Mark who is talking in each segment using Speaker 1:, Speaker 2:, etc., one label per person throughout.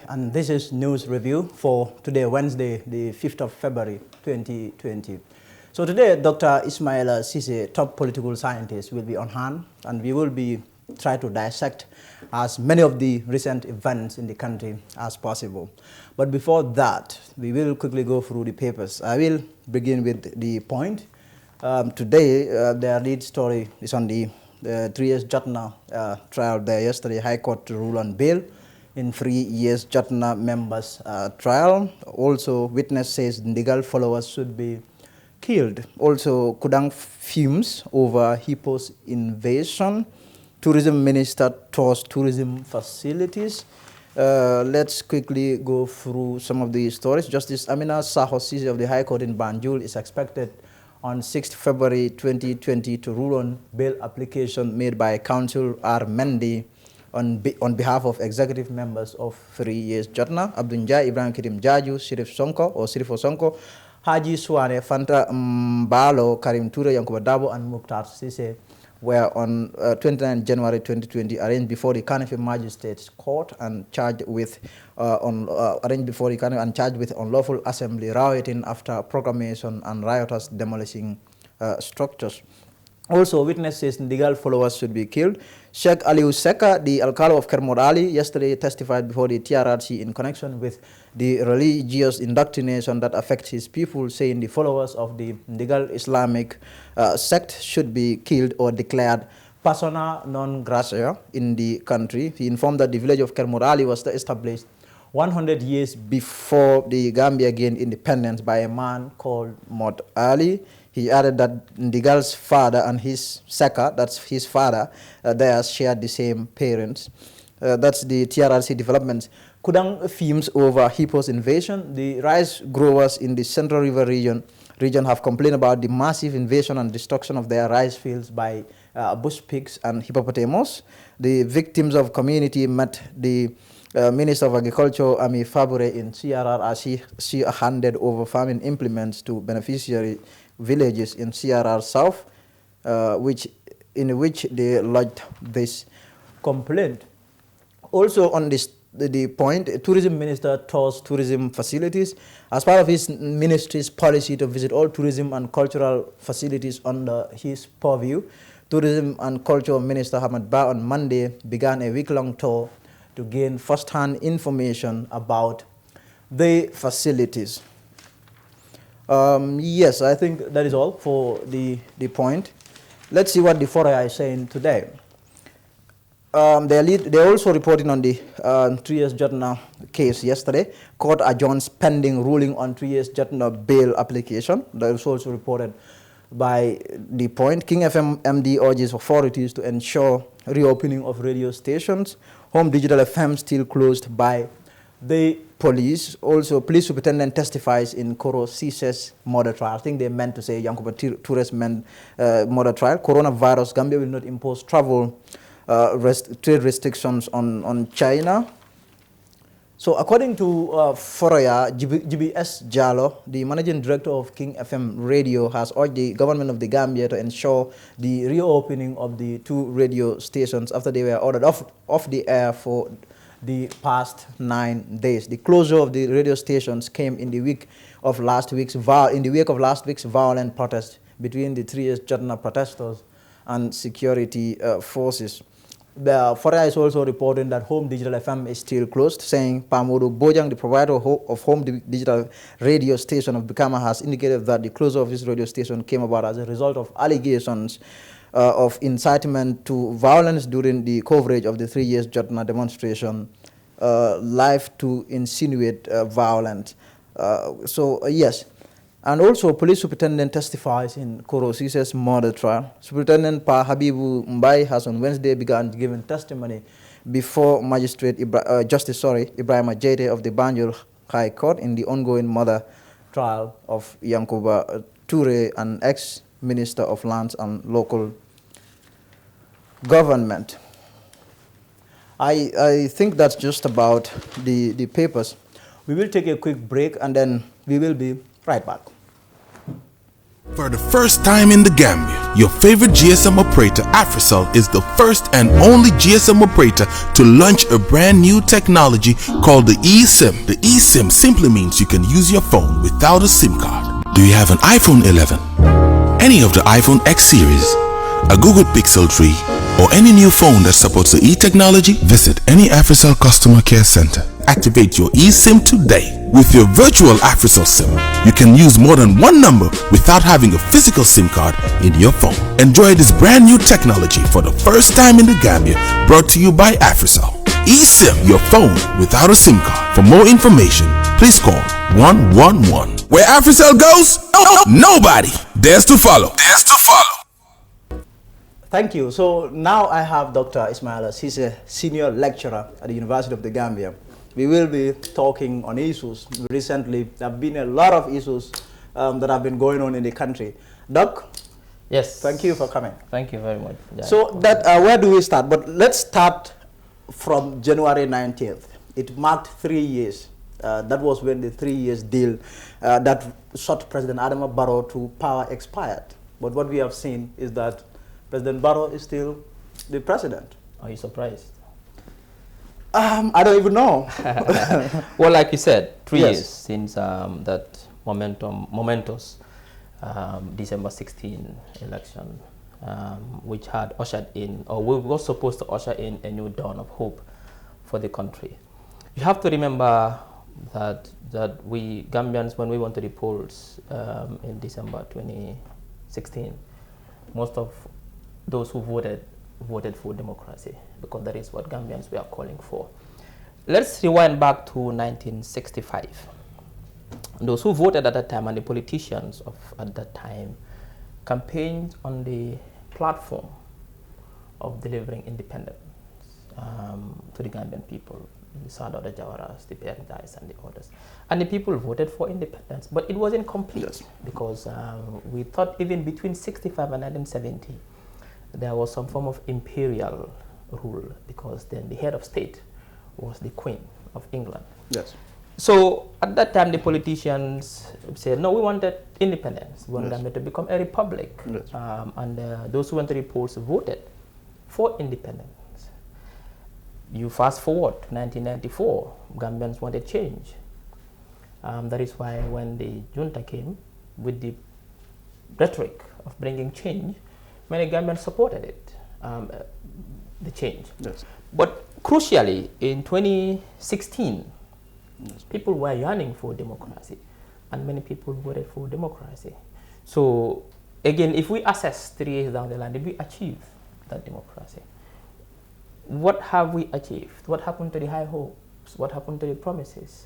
Speaker 1: and this is News Review for today, Wednesday, the 5th of February, 2020. So today, Dr. Ismaila Ceesay, top political scientist, will be on hand, and we will be trying to dissect as many of the recent events in the country as possible. But before that, we will quickly go through the papers. I will begin with the point. Today, their lead story is on the 3 years Jatna trial there yesterday. High Court ruled on bail in 3 years Jatna members trial. Also, witness says Ndigal followers should be killed. Also, Kudang fumes over Hippo's invasion. Tourism minister tours tourism facilities. Let's quickly go through some of the stories. Justice Amina Saho Ceesay of the High Court in Banjul is expected on 6th February 2020 to rule on bail application made by Counsel R. Mendy on behalf of executive members of 3 years Jatna, Abdunjai Ibrahim Kirim Jaju, Sirif Sonko, Haji Suwane, Fanta Mbalo, Karim Ture, Yankuba Dabo, and Mukhtar Ceesay were on 29 January 2020 arraigned before the Kanifi Magistrates Court and charged with unlawful assembly, rioting after proclamation, and rioters demolishing structures. Also, witness says Ndigal followers should be killed. Sheikh Aliu Seka, the Alcalde of Kermorali, yesterday testified before the TRRC in connection with the religious indoctrination that affects his people, saying the followers of the Ndigal Islamic sect should be killed or declared persona non grata in the country. He informed that the village of Kermorali was established 100 years before the Gambia gained independence by a man called Mot Ali. He added that Ndigal's father and his Seka, that's his father, they shared the same parents. That's the TRRC developments. Kudang fumes over Hippo's invasion. The rice growers in the Central River region have complained about the massive invasion and destruction of their rice fields by bush pigs and hippopotamus. The victims of community met the Minister of Agriculture, Ami Fabure, in CRR as she handed over farming implements to beneficiary villages in CRR South, in which they lodged this complaint. Also on the point, tourism minister tours tourism facilities as part of his ministry's policy to visit all tourism and cultural facilities under his purview. Tourism and Culture Minister Hamad Ba on Monday began a week-long tour to gain first-hand information about the facilities. Yes, I think that is all for the point. Let's see what the Foria is saying today. They're also reporting on the 3 years Jatna case yesterday. Court adjourns pending ruling on 3 years Jatna bail application. That was also reported by the point. King FM MD urges authorities to ensure reopening of radio stations. Home Digital FM still closed by the police. Also, police superintendent testifies in Koro Ceesay's murder trial. I think they meant to say Yankuba Toure's murder trial. Coronavirus, Gambia will not impose travel trade restrictions on China. So according to Foroya, GBS Jalo, the managing director of King FM Radio, has urged the government of the Gambia to ensure the reopening of the 2 radio stations after they were ordered off the air for the past 9 days. The closure of the radio stations came in the wake of last week's violent protest between the 3 years Jatna protesters and security forces. The Foria is also reporting that Home Digital FM is still closed, saying Pamodu Bojang, the provider of Home Digital radio station of Bukama, has indicated that the closure of his radio station came about as a result of allegations of incitement to violence during the coverage of the 3 years Jatna demonstration, live to insinuate violence. Yes. And also, police superintendent testifies in Koro Ceesay's murder trial. Superintendent Pa Habibu Mbai has on Wednesday begun giving testimony before Magistrate Justice Ibrahim Ajete of the Banjul High Court in the ongoing murder trial of Yankuba Ture, an ex-minister of lands and local government. I think that's just about the papers. We will take a quick break and then we will be right back.
Speaker 2: For the first time in the Gambia, your favorite GSM operator, Africell, is the first and only GSM operator to launch a brand new technology called the eSIM. The eSIM simply means you can use your phone without a SIM card. Do you have an iPhone 11, any of the iPhone X series, a Google Pixel 3, or any new phone that supports the e-technology? Visit any Africell customer care center. Activate your eSIM today. With your virtual Africell SIM, you can use more than one number without having a physical SIM card in your phone. Enjoy this brand new technology for the first time in the Gambia, brought to you by Africell. eSIM, your phone without a SIM card. For more information, please call 111. Where Africell goes, nobody dares to follow.
Speaker 1: Thank you. So now I have Dr. Ismailas. He's a senior lecturer at the University of the Gambia. We will be talking on issues. Recently, there have been a lot of issues that have been going on in the country. Doc?
Speaker 3: Yes.
Speaker 1: Thank you for coming.
Speaker 3: Thank you very much. Yeah.
Speaker 1: So that where do we start? But let's start from January 19th. It marked 3 years. That was when the 3 years deal that shot President Adama Barrow to power expired. But what we have seen is that President Barrow is still the president.
Speaker 3: Are you surprised?
Speaker 1: I don't even know.
Speaker 3: Well, like you said, 3
Speaker 1: Yes.
Speaker 3: years since that momentous December 16 election, which had ushered in, or we were supposed to usher in a new dawn of hope for the country. You have to remember that we Gambians, when we went to the polls in December 2016, most of those who voted for democracy, because that is what Gambians were calling for. Let's rewind back to 1965. Those who voted at that time and the politicians at that time campaigned on the platform of delivering independence to the Gambian people, the Sadauda Jawaras, the Perdais, and the others. And the people voted for independence, but it wasn't complete. Yes. Because we thought even between 65 and 1970, there was some form of imperial rule, because then the head of state was the Queen of England. Yes. So at that time, the politicians said, no, we wanted independence. We wanted Gambia to become a republic. Yes. And those who went to the polls voted for independence. You fast forward to 1994, Gambians wanted change. That is why when the junta came with the rhetoric of bringing change, many Gambians supported it, the change. Yes. But crucially, in 2016, people were yearning for democracy, and many people voted for democracy. So again, if we assess 3 years down the line, did we achieve that democracy? What have we achieved? What happened to the high hopes? What happened to the promises?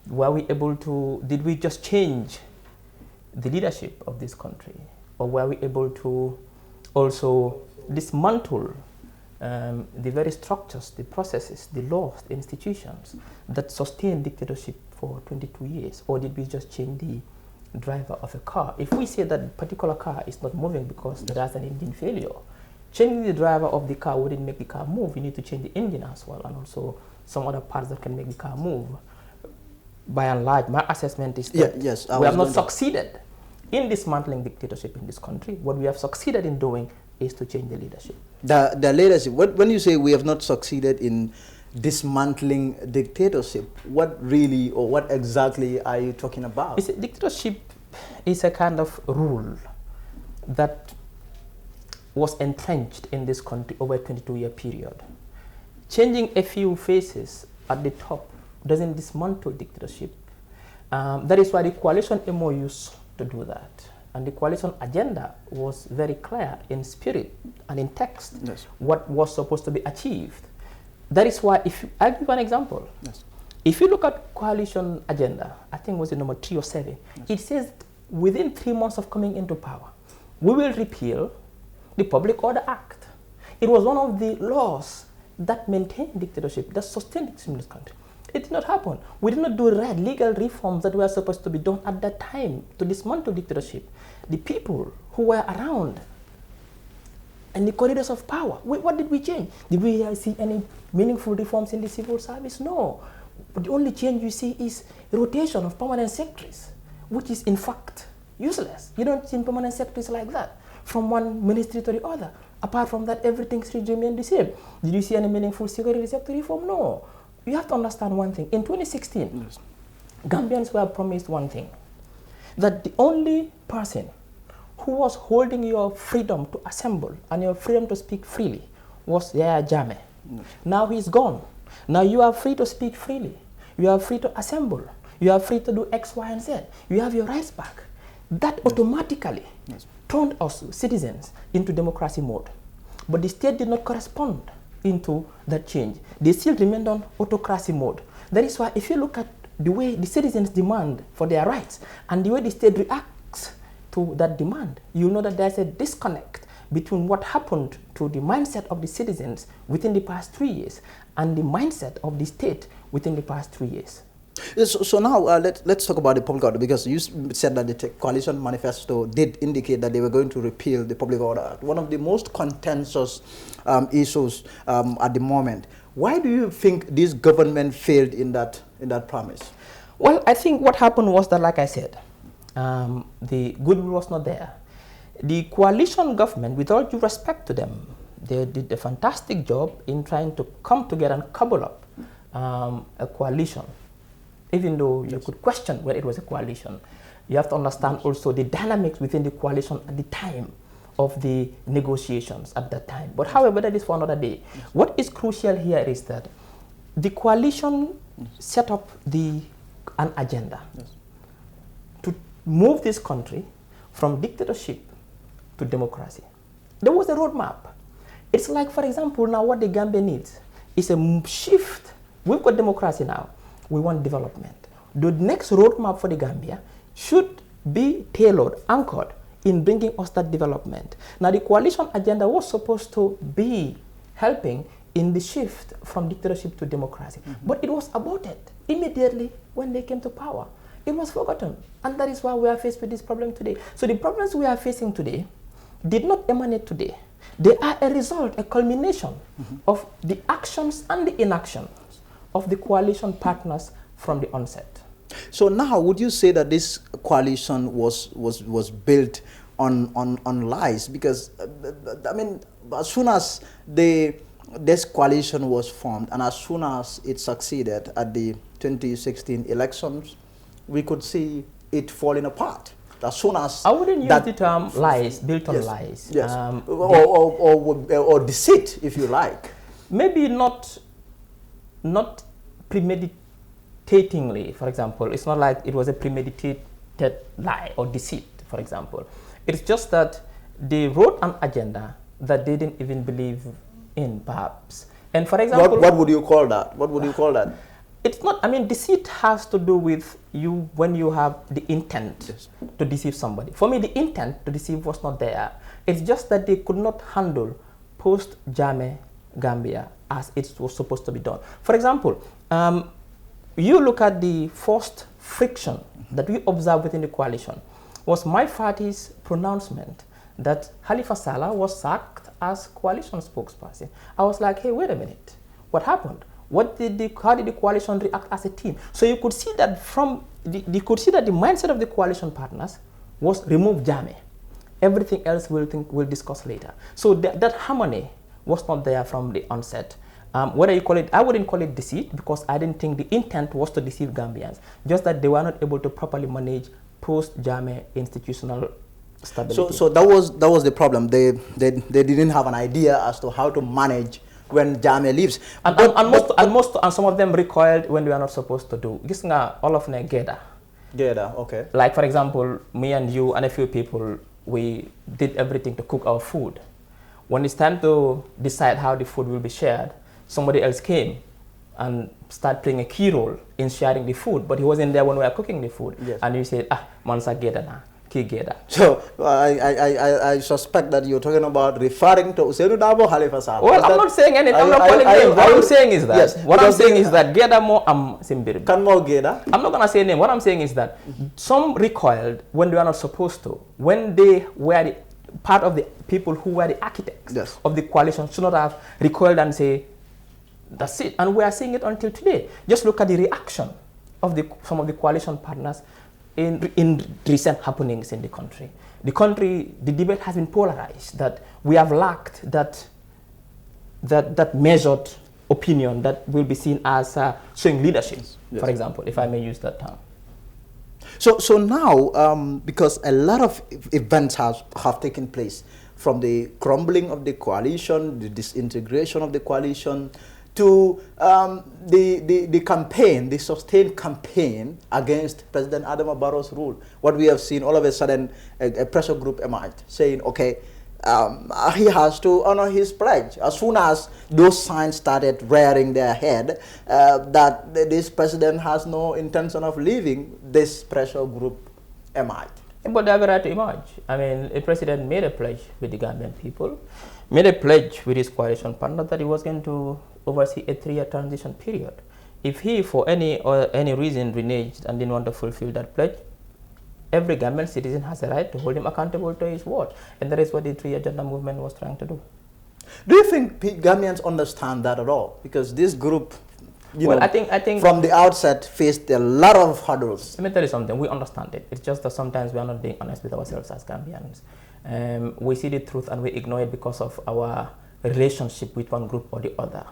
Speaker 3: Were we able to, did we just change the leadership of this country? Or were we able to also dismantle the very structures, the processes, the laws, the institutions that sustain dictatorship for 22 years? Or did we just change the driver of a car? If we say that a particular car is not moving because there is an engine failure, changing the driver of the car wouldn't make the car move. You need to change the engine as well, and also some other parts that can make the car move. By and large, my assessment is that we have not succeeded in dismantling dictatorship in this country. What we have succeeded in doing is to change the leadership. The leadership, when you say we have not succeeded in dismantling dictatorship, what really or what exactly are you talking about? Dictatorship is a kind of rule that was entrenched in this country over a 22-year period. Changing a few faces at the top doesn't dismantle dictatorship. That is why the coalition MOUs to do that. And the coalition agenda was very clear in spirit and in text, what was supposed to be achieved. That is why, I'll give you an example. If you look at coalition agenda, I think it was the number 3 or 7, it says within 3 months of coming into power, we will repeal the Public Order Act. It was one of the laws that maintained dictatorship, that sustained dictatorship in this country. It did not happen. We did not do legal reforms that were supposed to be done at that time to dismantle dictatorship. The people who were around and the corridors of power, what did we change? Did we see any meaningful reforms in the civil service? No. But the only change you see is rotation of permanent secretaries, which is in fact Useless. You don't see permanent secretaries like that from one ministry to the other. Apart from that, everything should remain the same. Did you see any meaningful security sector reform? No. You have to understand one thing. In 2016, yes, Gambians were promised one thing, that the only person who was holding your freedom to assemble and your freedom to speak freely was Yahya Jammeh. Yes. Now he's gone. Now you are free to speak freely. You are free to assemble. You are free to do X, Y, and Z. You have your rights back. That automatically turned us citizens into democracy mode. But the state did not correspond into that change. They still remained on autocracy mode. That is why if you look at the way the citizens demand for their rights and the way the state reacts to that demand, you know that there's a disconnect between what happened to the mindset of the citizens within the past 3 years and the mindset of the state within the past 3 years.
Speaker 1: So now let's talk about the public order, because you said that the coalition manifesto did indicate that they were going to repeal the Public Order Act, one of the most contentious issues at the moment. Why do you think this government failed in that promise?
Speaker 3: Well, I think what happened was that, like I said, the goodwill was not there. The coalition government, with all due respect to them, they did a fantastic job in trying to come together and cobble up a coalition. Even though you could question whether it was a coalition, you have to understand also the dynamics within the coalition at the time of the negotiations at that time. But however, that is for another day. What is crucial here is that the coalition set up an agenda to move this country from dictatorship to democracy. There was a roadmap. It's like, for example, now what the Gambia needs is a shift. We've got democracy now. We want development. The next roadmap for the Gambia should be tailored, anchored in bringing us that development. Now, the coalition agenda was supposed to be helping in the shift from dictatorship to democracy. But it was aborted immediately when they came to power. It was forgotten. And that is why we are faced with this problem today. So the problems we are facing today did not emanate today. They are a result, a culmination of the actions and the inaction of the coalition partners from the onset.
Speaker 1: So now, would you say that this coalition was built on lies? Because I mean, as soon as this coalition was formed, and as soon as it succeeded at the 2016 elections, we could see it falling apart. As soon as
Speaker 3: I wouldn't use the term lies, built on lies.
Speaker 1: Yes, or deceit, if you like.
Speaker 3: Maybe not premeditatingly, for example. It's not like it was a premeditated lie or deceit, for example. It's just that they wrote an agenda that they didn't even believe in, perhaps. And for example,
Speaker 1: what would you call that? What would you call that?
Speaker 3: It's not, I mean, deceit has to do with you when you have the intent to deceive somebody. For me, the intent to deceive was not there. It's just that they could not handle post-Jammeh Gambia as it was supposed to be done. For example, you look at the first friction that we observed within the coalition was my party's pronouncement that Halifa Sallah was sacked as coalition spokesperson. I was like, hey, wait a minute, what happened? How did the coalition react as a team? So you could see that the mindset of the coalition partners was remove Jammeh. Everything else we'll discuss later. So that harmony was not there from the onset. Whether you call it, I wouldn't call it deceit, because I didn't think the intent was to deceive Gambians. Just that they were not able to properly manage post-Jammeh institutional stability.
Speaker 1: So that was the problem. They didn't have an idea as to how to manage when Jammeh leaves.
Speaker 3: And some of them recoiled when they were not supposed to do. Gis nga all of ne geda.
Speaker 1: Geda, okay.
Speaker 3: Like, for example, me and you and a few people, we did everything to cook our food. When it's time to decide how the food will be shared, somebody else came and started playing a key role in sharing the food, but he wasn't there when we were cooking the food. Yes. And you said, mansa geda na, ki geda.
Speaker 1: So I suspect that you're talking about referring to Ousainou Darboe, Halifa Sallah.
Speaker 3: Well, I'm not saying anything. I'm not calling names. What I'm saying is that. Yes, what I'm saying is that geda mo am simbir.
Speaker 1: Can more geda?
Speaker 3: I'm not gonna say name. What I'm saying is that some recoiled when they were not supposed to. When they were the part of the people who were the architects of the coalition should not have recoiled and say, that's it. And we are seeing it until today. Just look at the reaction of some of the coalition partners in recent happenings in the country. The debate has been polarized, that we have lacked that measured opinion that will be seen as showing leadership, yes, for example, if I may use that term.
Speaker 1: So now, because a lot of events have taken place, from the crumbling of the coalition, the disintegration of the coalition, to the campaign, the sustained campaign against President Adama Barrow's rule. What we have seen, all of a sudden, a pressure group emerged saying, okay, he has to honor his pledge. As soon as those signs started rearing their head, that this president has no intention of leaving, this pressure group emerged.
Speaker 3: But they have a right to emerge. I mean, a president made a pledge with the Gambian people, made a pledge with his coalition partner that he was going to oversee a 3-year transition period. If he, for any reason, reneged and didn't want to fulfill that pledge, every Gambian citizen has a right to hold him accountable to his word. And that is what the 3-year agenda movement was trying to do.
Speaker 1: Do you think Gambians understand that at all? Because this group, I think from the outset faced a lot of hurdles.
Speaker 3: Let me tell you something, we understand it. It's just that sometimes we are not being honest with ourselves as Gambians. We see the truth and we ignore it because of our relationship with one group or the other.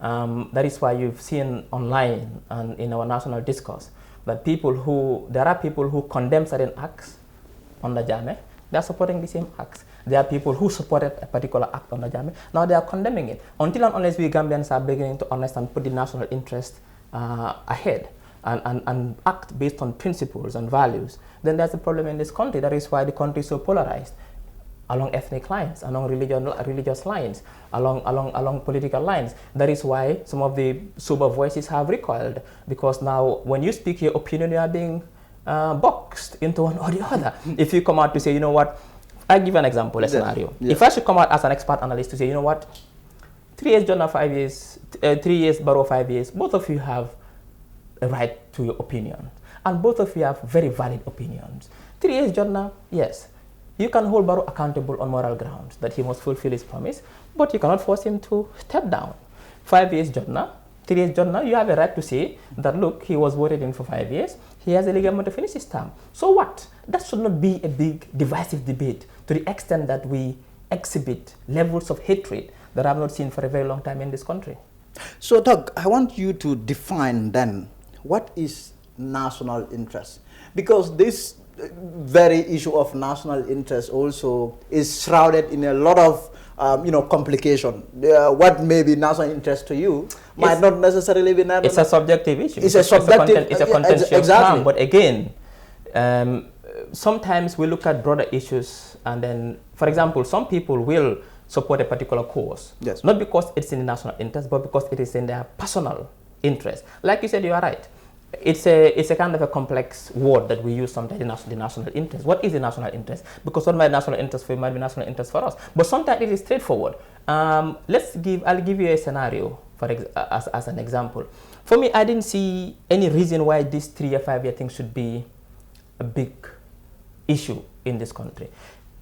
Speaker 3: That is why you've seen online and in our national discourse that there are people who condemn certain acts under Jammeh. They are supporting the same acts. There are people who supported a particular act under Jammeh. Now they are condemning it. Until and unless we Gambians are beginning to understand, put the national interest ahead and act based on principles and values, then there's a problem in this country. That is why the country is so polarized along ethnic lines, along religious lines, along political lines. That is why some of the sober voices have recoiled, because now when you speak your opinion, you are being boxed into one or the other. If you come out to say, you know what, I'll give you an example, a scenario. Yes. If I should come out as an expert analyst to say, you know what, 3 years Jonah, 5 years, 3 years Barrow, 5 years, both of you have a right to your opinion. And both of you have very valid opinions. 3 years Jonah, yes, you can hold Barrow accountable on moral grounds that he must fulfill his promise, but you cannot force him to step down. 5 years Jonah, 3 years Jonah, you have a right to say that, look, he was voted in for 5 years, he has a legal right to finish his term. So what? That should not be a big divisive debate to the extent that we exhibit levels of hatred that I have not seen for a very long time in this country.
Speaker 1: So Doug, I want you to define then, what is national interest? Because this very issue of national interest also is shrouded in a lot of complication. What may be national interest to you might not necessarily be national.
Speaker 3: It's a subjective issue.
Speaker 1: It's a subjective.
Speaker 3: It's a contentious term. But again, sometimes we look at broader issues, and then, for example, some people will support a particular cause, yes, not because it's in the national interest, but because it is in their personal interest. Like you said, you are right. It's a kind of a complex word that we use sometimes, the national interest. What is the national interest? Because what might be national interest for you might be national interest for us. But sometimes it is straightforward. I'll give you a scenario as an example. For me, I didn't see any reason why this 3-year, 5-year thing should be a big issue in this country.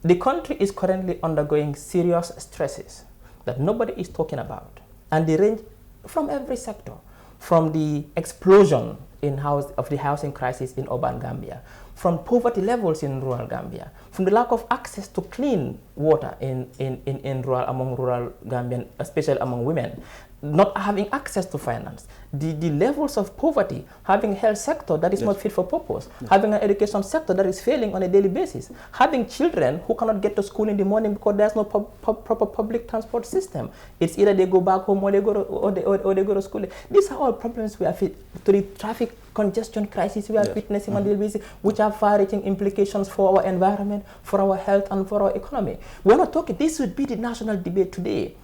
Speaker 3: The country is currently undergoing serious stresses that nobody is talking about, and they range from every sector, from the explosion of the housing crisis in urban Gambia, from poverty levels in rural Gambia, from the lack of access to clean water among rural Gambian, especially among women, not having access to finance, the levels of poverty, having a health sector that is not fit for purpose, having an education sector that is failing on a daily basis, having children who cannot get to school in the morning because there's no proper public transport system. It's either they go back home or they go to school. These are all problems we are to the traffic congestion crisis we are witnessing on a daily basis, which have far-reaching implications for our environment, for our health, and for our economy. We're not talking, this would be the national debate today.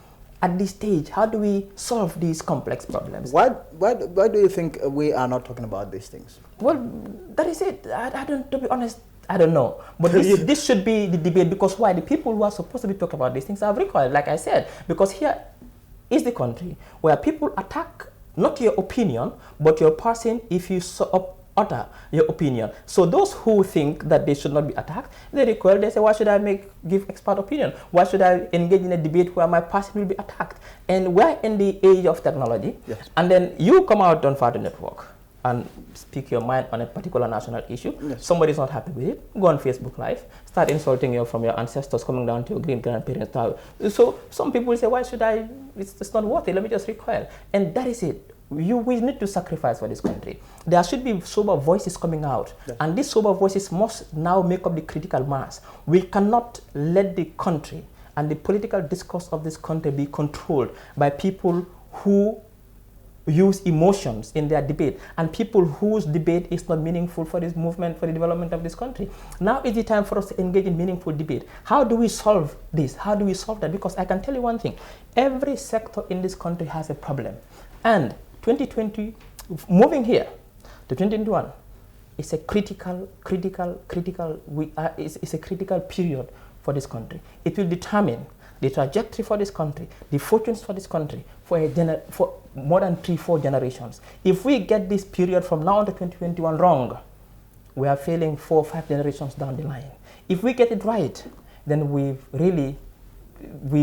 Speaker 3: At this stage, how do we solve these complex problems?
Speaker 1: Why do you think we are not talking about these things?
Speaker 3: Well, that is it. To be honest, I don't know. But this should be the debate, because why? The people who are supposed to be talking about these things have recoiled, like I said, because here is the country where people attack not your opinion, but your person if you utter your opinion. So those who think that they should not be attacked, they recoil, they say, why should I give expert opinion? Why should I engage in a debate where my person will be attacked? And we're in the age of technology, and then you come out on Fado Network, and speak your mind on a particular national issue.
Speaker 1: Yes.
Speaker 3: Somebody's not happy with it, go on Facebook Live, start insulting you from your ancestors coming down to your great-grandparents. So some people say, why should I, it's not worth it, let me just recoil. And that is it. We need to sacrifice for this country. There should be sober voices coming out. Yes. And these sober voices must now make up the critical mass. We cannot let the country and the political discourse of this country be controlled by people who use emotions in their debate and people whose debate is not meaningful for this movement, for the development of this country. Now is the time for us to engage in meaningful debate. How do we solve this? How do we solve that? Because I can tell you one thing, every sector in this country has a problem. And 2020, moving here to 2021, is a critical period for this country. It will determine the trajectory for this country, the fortunes for this country for more than 3-4 generations. If we get this period from now on to 2021 wrong, we are failing 4 or 5 generations down the line. If we get it right, then we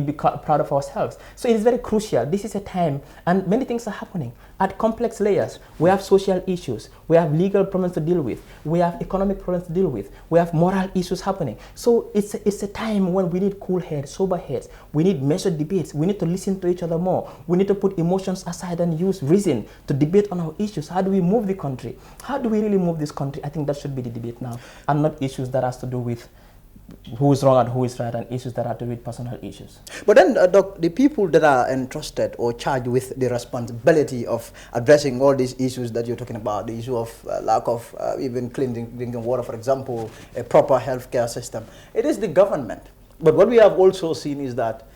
Speaker 3: become proud of ourselves. So it is very crucial. This is a time, and many things are happening at complex layers. We have social issues, we have legal problems to deal with, we have economic problems to deal with, we have moral issues happening. So it's a time when we need cool heads, sober heads. We need measured debates. We need to listen to each other more. We need to put emotions aside and use reason to debate on our issues. How do we move the country? How do we really move this country? I think that should be the debate now, and not issues that has to do with who is wrong and who is right, and issues that have to do with personal issues.
Speaker 1: But then, Doc, the people that are entrusted or charged with the responsibility of addressing all these issues that you're talking about, the issue of lack of even clean drinking water, for example, a proper healthcare system, it is the government. But what we have also seen is that,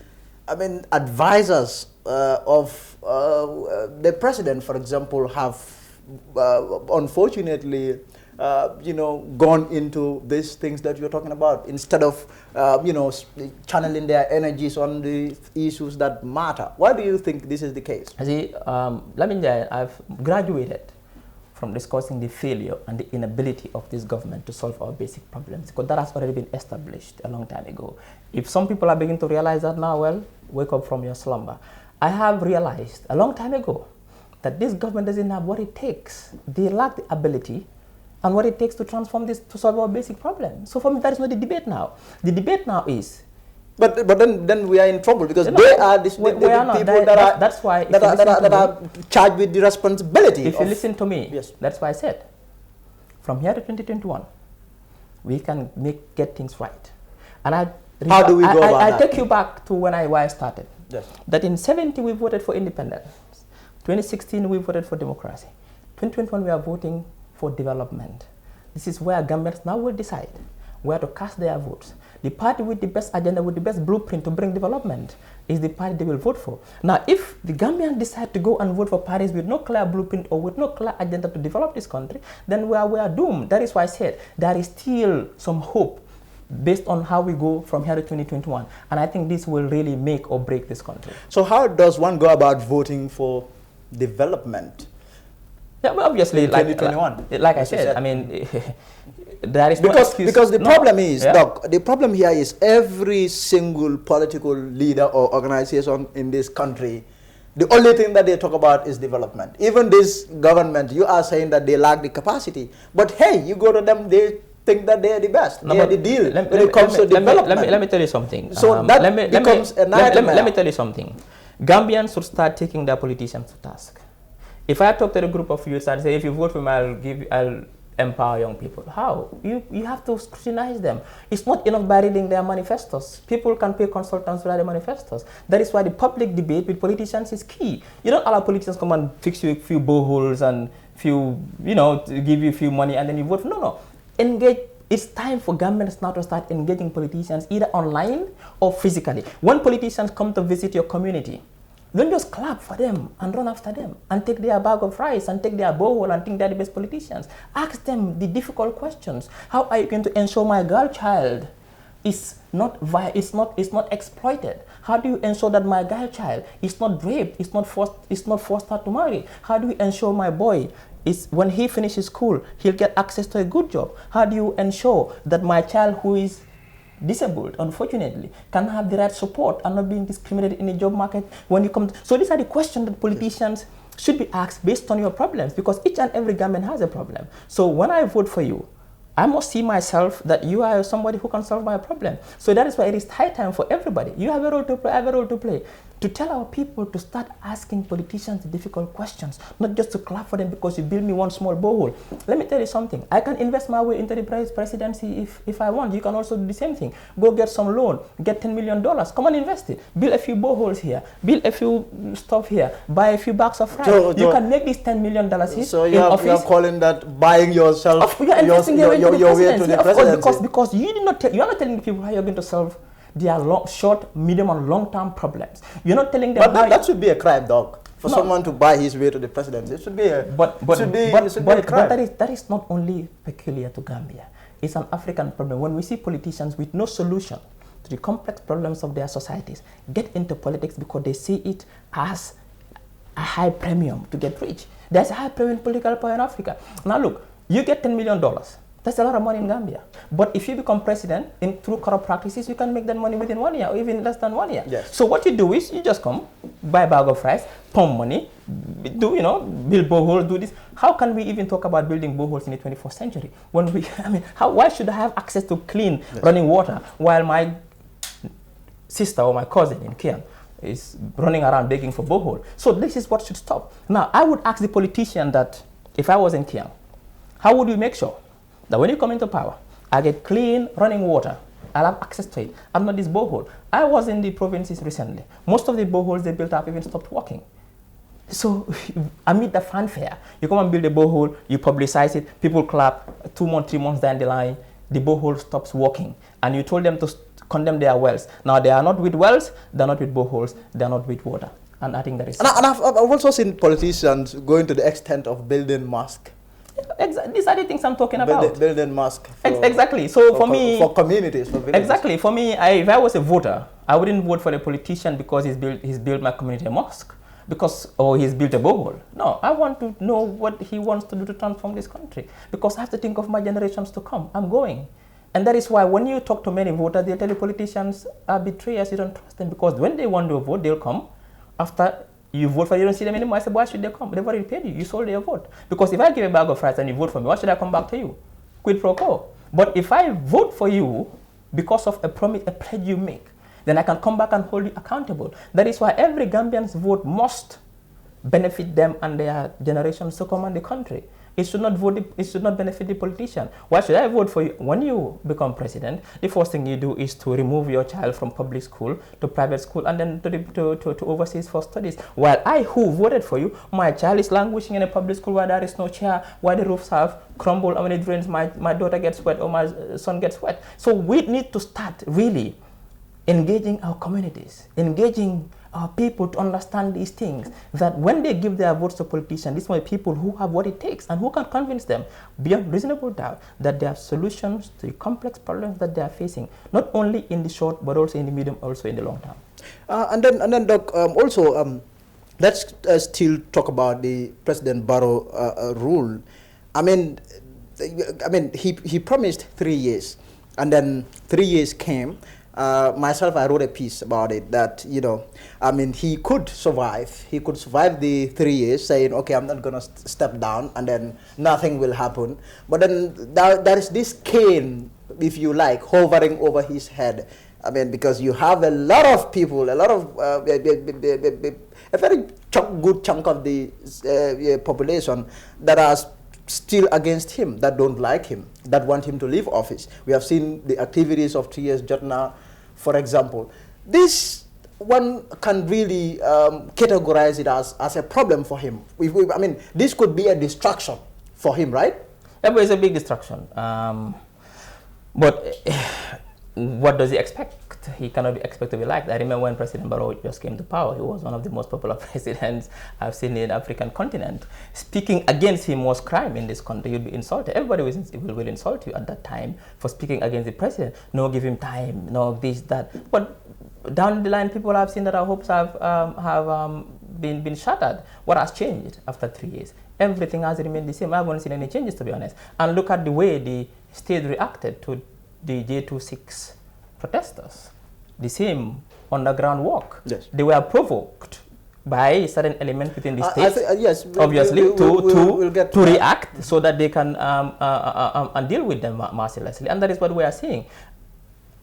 Speaker 1: I mean, advisors of the president, for example, have unfortunately gone into these things that you're talking about instead of, channeling their energies on the issues that matter. Why do you think this is the case?
Speaker 3: See, I've graduated from discussing the failure and the inability of this government to solve our basic problems, because that has already been established a long time ago. If some people are beginning to realize that now, well, wake up from your slumber. I have realized a long time ago that this government doesn't have what it takes. They lack the ability and what it takes to transform this, to solve our basic problems. So for me, that is not the debate now. The debate now is...
Speaker 1: But then we are in trouble, because they are the people that are charged with the responsibility.
Speaker 3: If you listen to me, yes, that's why I said, from here to 2021, we can get things right. And
Speaker 1: how do we go about that?
Speaker 3: I take you back to when I started.
Speaker 1: Yes.
Speaker 3: That in 1970 we voted for independence. 2016 we voted for democracy. 2021 we are voting for development. This is where Gambians now will decide where to cast their votes. The party with the best agenda, with the best blueprint to bring development is the party they will vote for. Now, if the Gambians decide to go and vote for parties with no clear blueprint or with no clear agenda to develop this country, then we are doomed. That is why I said there is still some hope based on how we go from here to 2021. And I think this will really make or break this country.
Speaker 1: So how does one go about voting for development?
Speaker 3: Yeah, well, obviously, like I said, I mean, there is
Speaker 1: because the problem is, Doc, the problem here is every single political leader or organization in this country, the only thing that they talk about is development. Even this government, you are saying that they lack the capacity, but hey, you go to them, they think that they are the best. They are the deal when it comes to development.
Speaker 3: Let me tell you something.
Speaker 1: So that becomes a nightmare.
Speaker 3: Let me tell you something. Gambians should start taking their politicians to task. If I talk to a group of youth and say, if you vote for me, I'll empower young people. How? You have to scrutinize them. It's not enough by reading their manifestos. People can pay consultants to write their manifestos. That is why the public debate with politicians is key. You don't allow politicians come and fix you a few boreholes and to give you a few money and then you vote. No. Engage. It's time for governments now to start engaging politicians either online or physically. When politicians come to visit your community, don't just clap for them and run after them and take their bag of rice and take their borehole and think they're the best politicians. Ask them the difficult questions. How are you going to ensure my girl child is not exploited? How do you ensure that my girl child is not raped, is not forced out to marry? How do you ensure my boy when he finishes school, he'll get access to a good job? How do you ensure that my child who is disabled, unfortunately, can have the right support and not being discriminated in the job market when you come to... So these are the questions that politicians should be asked based on your problems, because each and every Gambian has a problem. So when I vote for you, I must see myself that you are somebody who can solve my problem. So that is why it is high time for everybody. You have a role to play, I have a role to play, to tell our people to start asking politicians difficult questions, not just to clap for them because you build me one small borehole. Let me tell you something. I can invest my way into the presidency if I want. You can also do the same thing. Go get some loan, get $10 million, come and invest it. Build a few boreholes here, build a few stuff here, buy a few bags of rice. You can make this $10 million
Speaker 1: so
Speaker 3: in office.
Speaker 1: You're calling that buying yourself
Speaker 3: You're investing your way to the
Speaker 1: presidency.
Speaker 3: Because you are not telling the people how you're going to solve their short, medium, and long-term problems. You're not telling them.
Speaker 1: But that should be a crime, dog. For someone to buy his way to the presidency, it should be a crime.
Speaker 3: That is not only peculiar to Gambia. It's an African problem. When we see politicians with no solution to the complex problems of their societies get into politics because they see it as a high premium to get rich. There's a high premium political power in Africa. Now look, you get $10 million. That's a lot of money in Gambia. But if you become president through corrupt practices, you can make that money within 1 year or even less than 1 year.
Speaker 1: Yes.
Speaker 3: So what you do is you just come, buy a bag of rice, pump money, build boreholes, do this. How can we even talk about building boreholes in the 21st century? When why should I have access to clean running water while my sister or my cousin in Kian is running around begging for borehole? So this is what should stop. Now, I would ask the politician that if I was in Kian, how would we make sure that when you come into power, I get clean running water, I'll have access to it, and not this borehole? I was in the provinces recently. Most of the boreholes they built up even stopped working. So amid the fanfare, you come and build a borehole, you publicize it, people clap, 2 months, 3 months down the line, the borehole stops working. And you told them to condemn their wells. Now they are not with wells, they're not with boreholes, they're not with water. And I think that is...
Speaker 1: And I've also seen politicians going to the extent of building mosques.
Speaker 3: These are the things I'm talking about.
Speaker 1: Building mosque.
Speaker 3: Exactly. So for me,
Speaker 1: for communities, for villages.
Speaker 3: Exactly. For me, if I was a voter, I wouldn't vote for a politician because he's built my community a mosque, or he's built a borehole. No, I want to know what he wants to do to transform this country, because I have to think of my generations to come. I'm going. And that is why when you talk to many voters, they tell you politicians are betrayers, you don't trust them, because when they want to vote, they'll come after you vote for, you don't see them anymore. I said, why should they come? They've already paid you. You sold their vote. Because if I give a bag of rice and you vote for me, why should I come back to you? Quid pro quo. But if I vote for you because of a promise, a pledge you make, then I can come back and hold you accountable. That is why every Gambian's vote must benefit them and their generations to command the country. It should not benefit the politician. Why should I vote for you? When you become president, the first thing you do is to remove your child from public school to private school and then to overseas for studies. While I, who voted for you, my child is languishing in a public school where there is no chair, where the roofs have crumbled, and when it rains, my daughter gets wet or my son gets wet. So we need to start really engaging our communities, engaging our people to understand these things, that when they give their votes to politicians, these are people who have what it takes and who can convince them beyond reasonable doubt that there are solutions to the complex problems that they are facing, not only in the short but also in the medium, also in the long term.
Speaker 1: And then Doc, let's still talk about the President Barrow rule. I mean, he promised 3 years, and then 3 years came. Myself, I wrote a piece about it that, he could survive. He could survive the 3 years saying, okay, I'm not going to step down, and then nothing will happen. But then there is this cane, if you like, hovering over his head. Because you have a lot of people, a very good chunk of the population that are still against him, that don't like him, that want him to leave office. We have seen the activities of T.S. Jotna, for example. This one can really categorize it as a problem for him. This could be a distraction for him, right?
Speaker 3: Yeah, but it's a big distraction. But what does he expect? He cannot be expected to be liked. I remember when President Barrow just came to power, he was one of the most popular presidents I've seen in the African continent. Speaking against him was crime in this country. You'd be insulted. Everybody will insult you at that time for speaking against the president. No, give him time. No, this, that. But down the line, people have seen that our hopes have been shattered. What has changed after 3 years? Everything has remained the same. I haven't seen any changes, to be honest. And look at the way the state reacted to the J26 protesters. The same underground work.
Speaker 1: Yes.
Speaker 3: They were provoked by certain elements within the
Speaker 1: I
Speaker 3: state,
Speaker 1: yes,
Speaker 3: obviously,
Speaker 1: we'll get
Speaker 3: to
Speaker 1: that.
Speaker 3: react so that they can and deal with them mercilessly. And that is what we are seeing.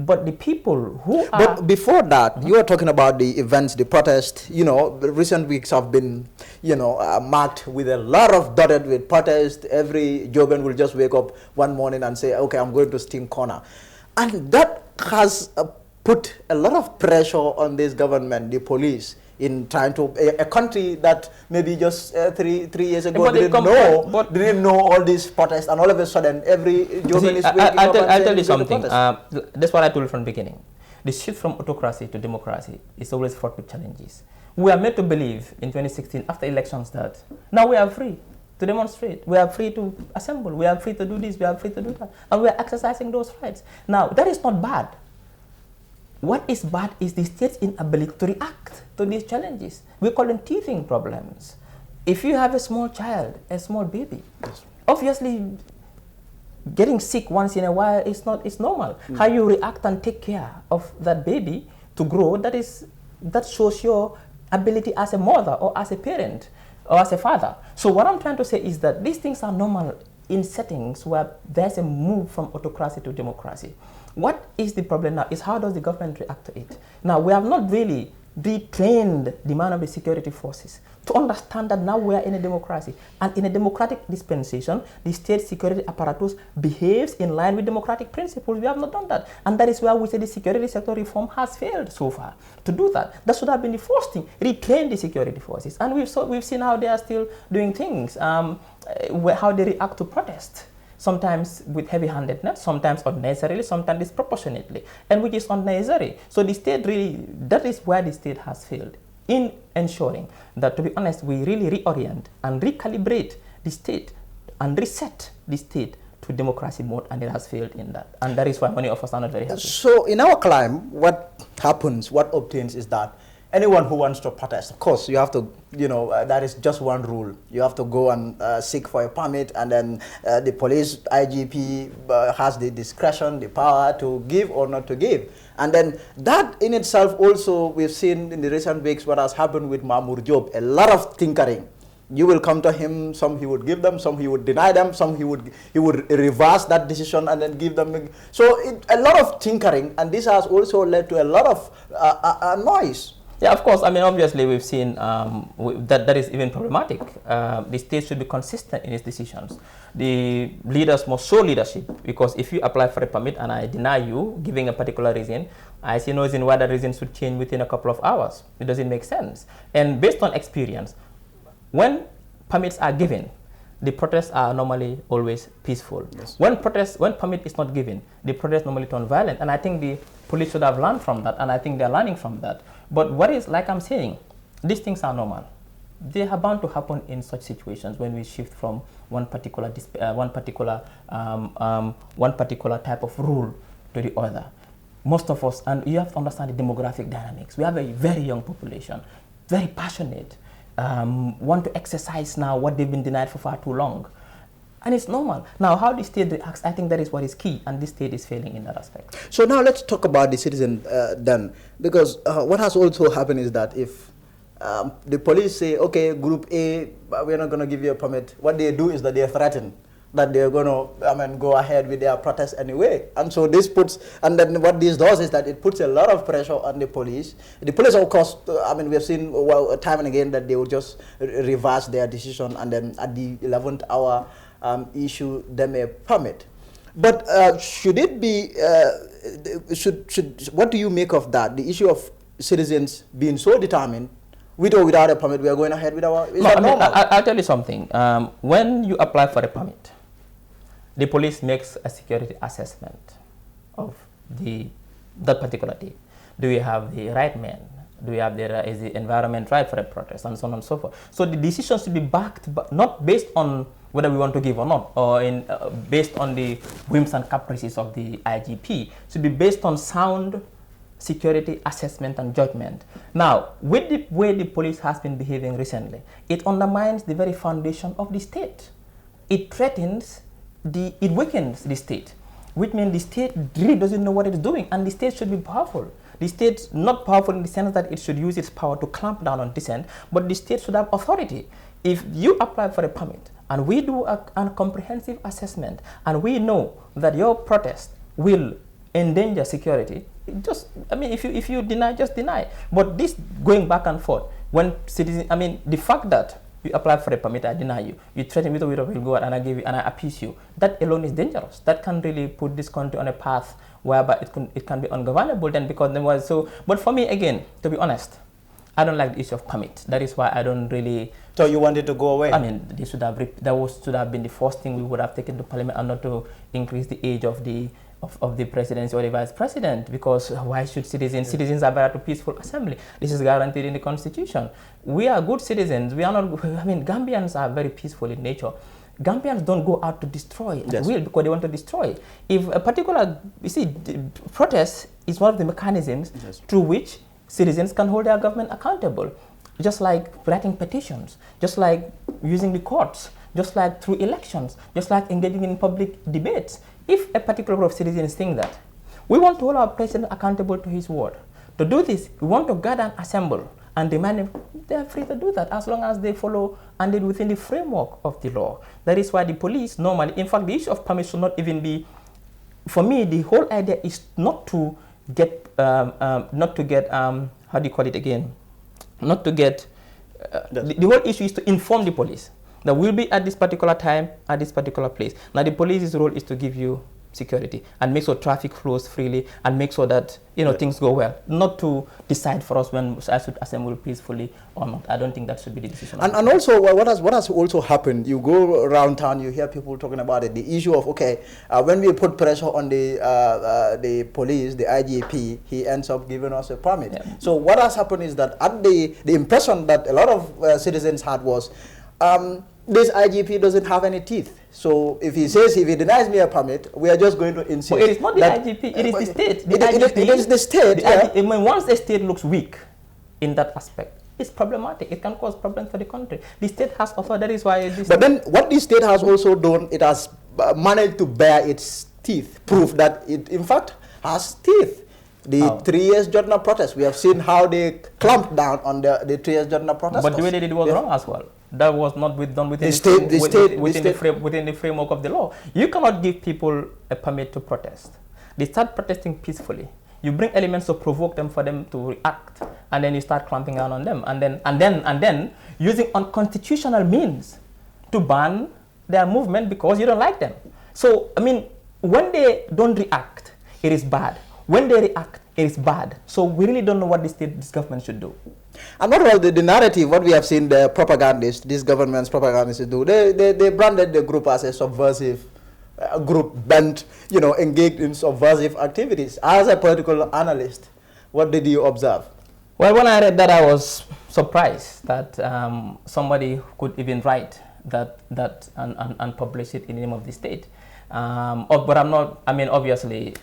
Speaker 3: But the people who are...
Speaker 1: But before that, you were talking about the events, the protest. You know, the recent weeks have been, you know, marked with a lot of dotted with protest. Every Jogan will just wake up one morning and say, okay, I'm going to Steam Corner. And that has put a lot of pressure on this government, the police, in trying to a country that maybe just three years ago didn't know all these protests, and all of a sudden every Jogan is waking up.
Speaker 3: I'll tell you something. That's what I told you from the beginning. The shift from autocracy to democracy is always fraught with challenges. We are made to believe in 2016, after elections, that now we are free to demonstrate, we are free to assemble, we are free to do this, we are free to do that, and we are exercising those rights. Now, that is not bad. What is bad is the state's inability to react to these challenges. We call them teething problems. If you have a small child, a small baby, obviously getting sick once in a while is normal. How you react and take care of that baby to grow, that shows your ability as a mother or as a parent or as a father. So what I'm trying to say is that these things are normal in settings where there's a move from autocracy to democracy. What is the problem now is how does the government react to it? Now, we have not really retrained the man of the security forces to understand that now we are in a democracy. And in a democratic dispensation, the state security apparatus behaves in line with democratic principles. We have not done that. And that is where we say the security sector reform has failed so far to do that. That should have been the first thing, retrain the security forces. And we've seen how they are still doing things, how they react to protest. Sometimes with heavy-handedness, sometimes unnecessarily, sometimes disproportionately, and which is unnecessary. So the state really, that is where the state has failed in ensuring that, to be honest, we really reorient and recalibrate the state and reset the state to democracy mode, and it has failed in that. And that is why many of us are not very happy.
Speaker 1: So in our climb, what happens, what obtains is that anyone who wants to protest, of course, you have to, that is just one rule. You have to go and seek for a permit, and then the police IGP has the discretion, the power to give or not to give. And then that in itself also, we've seen in the recent weeks what has happened with Mamour Diop, a lot of tinkering. You will come to him, some he would give them, some he would deny them, some he would reverse that decision and then give them. So a lot of tinkering, and this has also led to a lot of noise.
Speaker 3: Yeah, of course. I mean, obviously, we've seen that is even problematic. The state should be consistent in its decisions. The leaders must show leadership, because if you apply for a permit and I deny you, giving a particular reason, I see no reason why that reason should change within a couple of hours. It doesn't make sense. And based on experience, when permits are given, the protests are normally always peaceful. Yes. When permit is not given, the protests normally turn violent. And I think the police should have learned from that, and I think they're learning from that. But what is, like I'm saying, these things are normal. They are bound to happen in such situations when we shift from one particular type of rule to the other. Most of us, and you have to understand the demographic dynamics. We have a very young population, very passionate, want to exercise now what they've been denied for far too long. And it's normal. Now, how the state reacts, I think that is what is key, and this state is failing in that aspect.
Speaker 1: So now let's talk about the citizen then, because what has also happened is that if the police say, okay, Group A, we're not going to give you a permit, what they do is that they threaten that they're going to go ahead with their protest anyway. And so this puts, and then what this does is that it puts a lot of pressure on the police. The police, of course, we have seen time and again that they will just reverse their decision, and then at the 11th hour, issue them a permit. But should it be, what do you make of that? The issue of citizens being so determined, with or without a permit, we are going ahead with our, is that normal?
Speaker 3: I'll tell you something. When you apply for a permit, the police makes a security assessment of that particular day. Do you have the right men? Do you have is the environment right for a protest, and so on and so forth? So the decision should be backed, but not based on whether we want to give or not, or based on the whims and caprices of the IGP. It should be based on sound security assessment and judgment. Now, with the way the police has been behaving recently, it undermines the very foundation of the state. It threatens, it weakens the state, which means the state really doesn't know what it's doing, and the state should be powerful. The state not powerful in the sense that it should use its power to clamp down on dissent, but the state should have authority. If you apply for a permit and we do a comprehensive assessment and we know that your protest will endanger security, if you deny, just deny. But this going back and forth, when citizens, the fact that you apply for a permit, I deny you. You threaten me with a will go out and I give you and I appease you. That alone is dangerous. That can really put this country on a path whereby it can be ungovernable. Then because there was so. But for me, again, to be honest, I don't like the issue of permit. That is why I don't really.
Speaker 1: So you want it to go away?
Speaker 3: This should have been the first thing we would have taken to Parliament, and not to increase the age of the presidency or the vice president, because why should citizens are better to peaceful assembly. This is guaranteed in the constitution. We are good citizens. We are not, Gambians are very peaceful in nature. Gambians don't go out to destroy at will because they want to destroy. If a particular, protest is one of the mechanisms through which citizens can hold their government accountable, just like writing petitions, just like using the courts, just like through elections, just like engaging in public debates. If a particular group of citizens think that we want to hold our president accountable to his word, to do this, we want to gather and assemble and demand him, they are free to do that as long as they follow and do within the framework of the law. That is why the police normally, in fact, the issue of permit should not even be, for me, the whole idea is not to get, how do you call it again? Not to get, the whole issue is to inform the police that we'll be at this particular time, at this particular place. Now the police's role is to give you security and make sure traffic flows freely and make sure that things go well. Not to decide for us when I should assemble peacefully or not. I don't think that should be the decision.
Speaker 1: And also, what has also happened? You go around town, you hear people talking about it. The issue of when we put pressure on the police, the IGP, he ends up giving us a permit. Yeah. So what has happened is that the impression that a lot of citizens had was, this IGP doesn't have any teeth. So if he denies me a permit, we are just going to insist.
Speaker 3: But it is not the IGP, it is the state.
Speaker 1: It is the state.
Speaker 3: Once the state looks weak in that aspect, it's problematic. It can cause problems for the country. The state has authority. That is why. But
Speaker 1: then what the state has also done, it has managed to bear its teeth, prove that it in fact has teeth. The 3 years Jotna protest, we have seen how they clamped down on the 3 years Jotna protest.
Speaker 3: But the way they did it was wrong as well. That was not done within the framework of the law. You cannot give people a permit to protest. They start protesting peacefully. You bring elements to provoke them for them to react, and then you start clamping down on them, and then using unconstitutional means to ban their movement because you don't like them. So when they don't react, it is bad. When they react, it is bad. So we really don't know what this government should do.
Speaker 1: And what about the narrative, what we have seen the propagandists, this government's propagandists do? They branded the group as a subversive group bent, engaged in subversive activities. As a political analyst, what did you observe?
Speaker 3: Well, when I read that, I was surprised that somebody could even write that and publish it in the name of the state. But I'm not, obviously,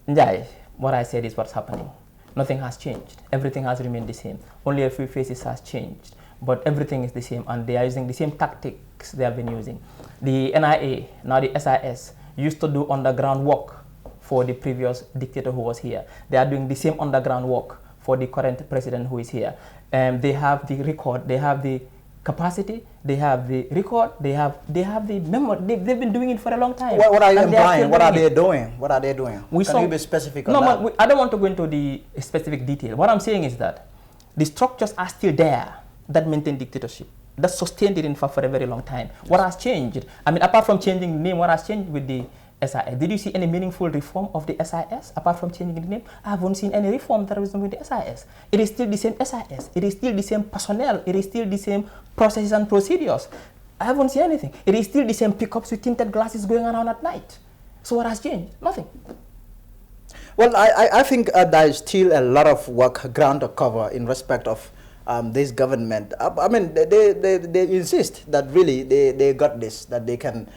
Speaker 3: Njai, what I said is what's happening. Nothing has changed. Everything has remained the same. Only a few faces has changed, but everything is the same, and they are using the same tactics they have been using. The NIA, now the SIS, used to do underground work for the previous dictator who was here. They are doing the same underground work for the current president who is here. They have the record, they have the capacity, they have the record, they have the memory. They've been doing it for a long time.
Speaker 1: What are you implying? What are they doing? What are they doing? Can you be specific on that?
Speaker 3: No, I don't want to go into the specific detail. What I'm saying is that the structures are still there that maintain dictatorship, that sustained it in fact for a very long time. What has changed? Apart from changing the name, what has changed with the SIS? Did you see any meaningful reform of the SIS apart from changing the name? I haven't seen any reform that was done with the SIS. It is still the same SIS. It is still the same personnel. It is still the same processes and procedures. I haven't seen anything. It is still the same pickups with tinted glasses going around at night. So what has changed? Nothing.
Speaker 1: Well, I think there is still a lot of ground to cover in respect of this government. They insist that really they got this, that they can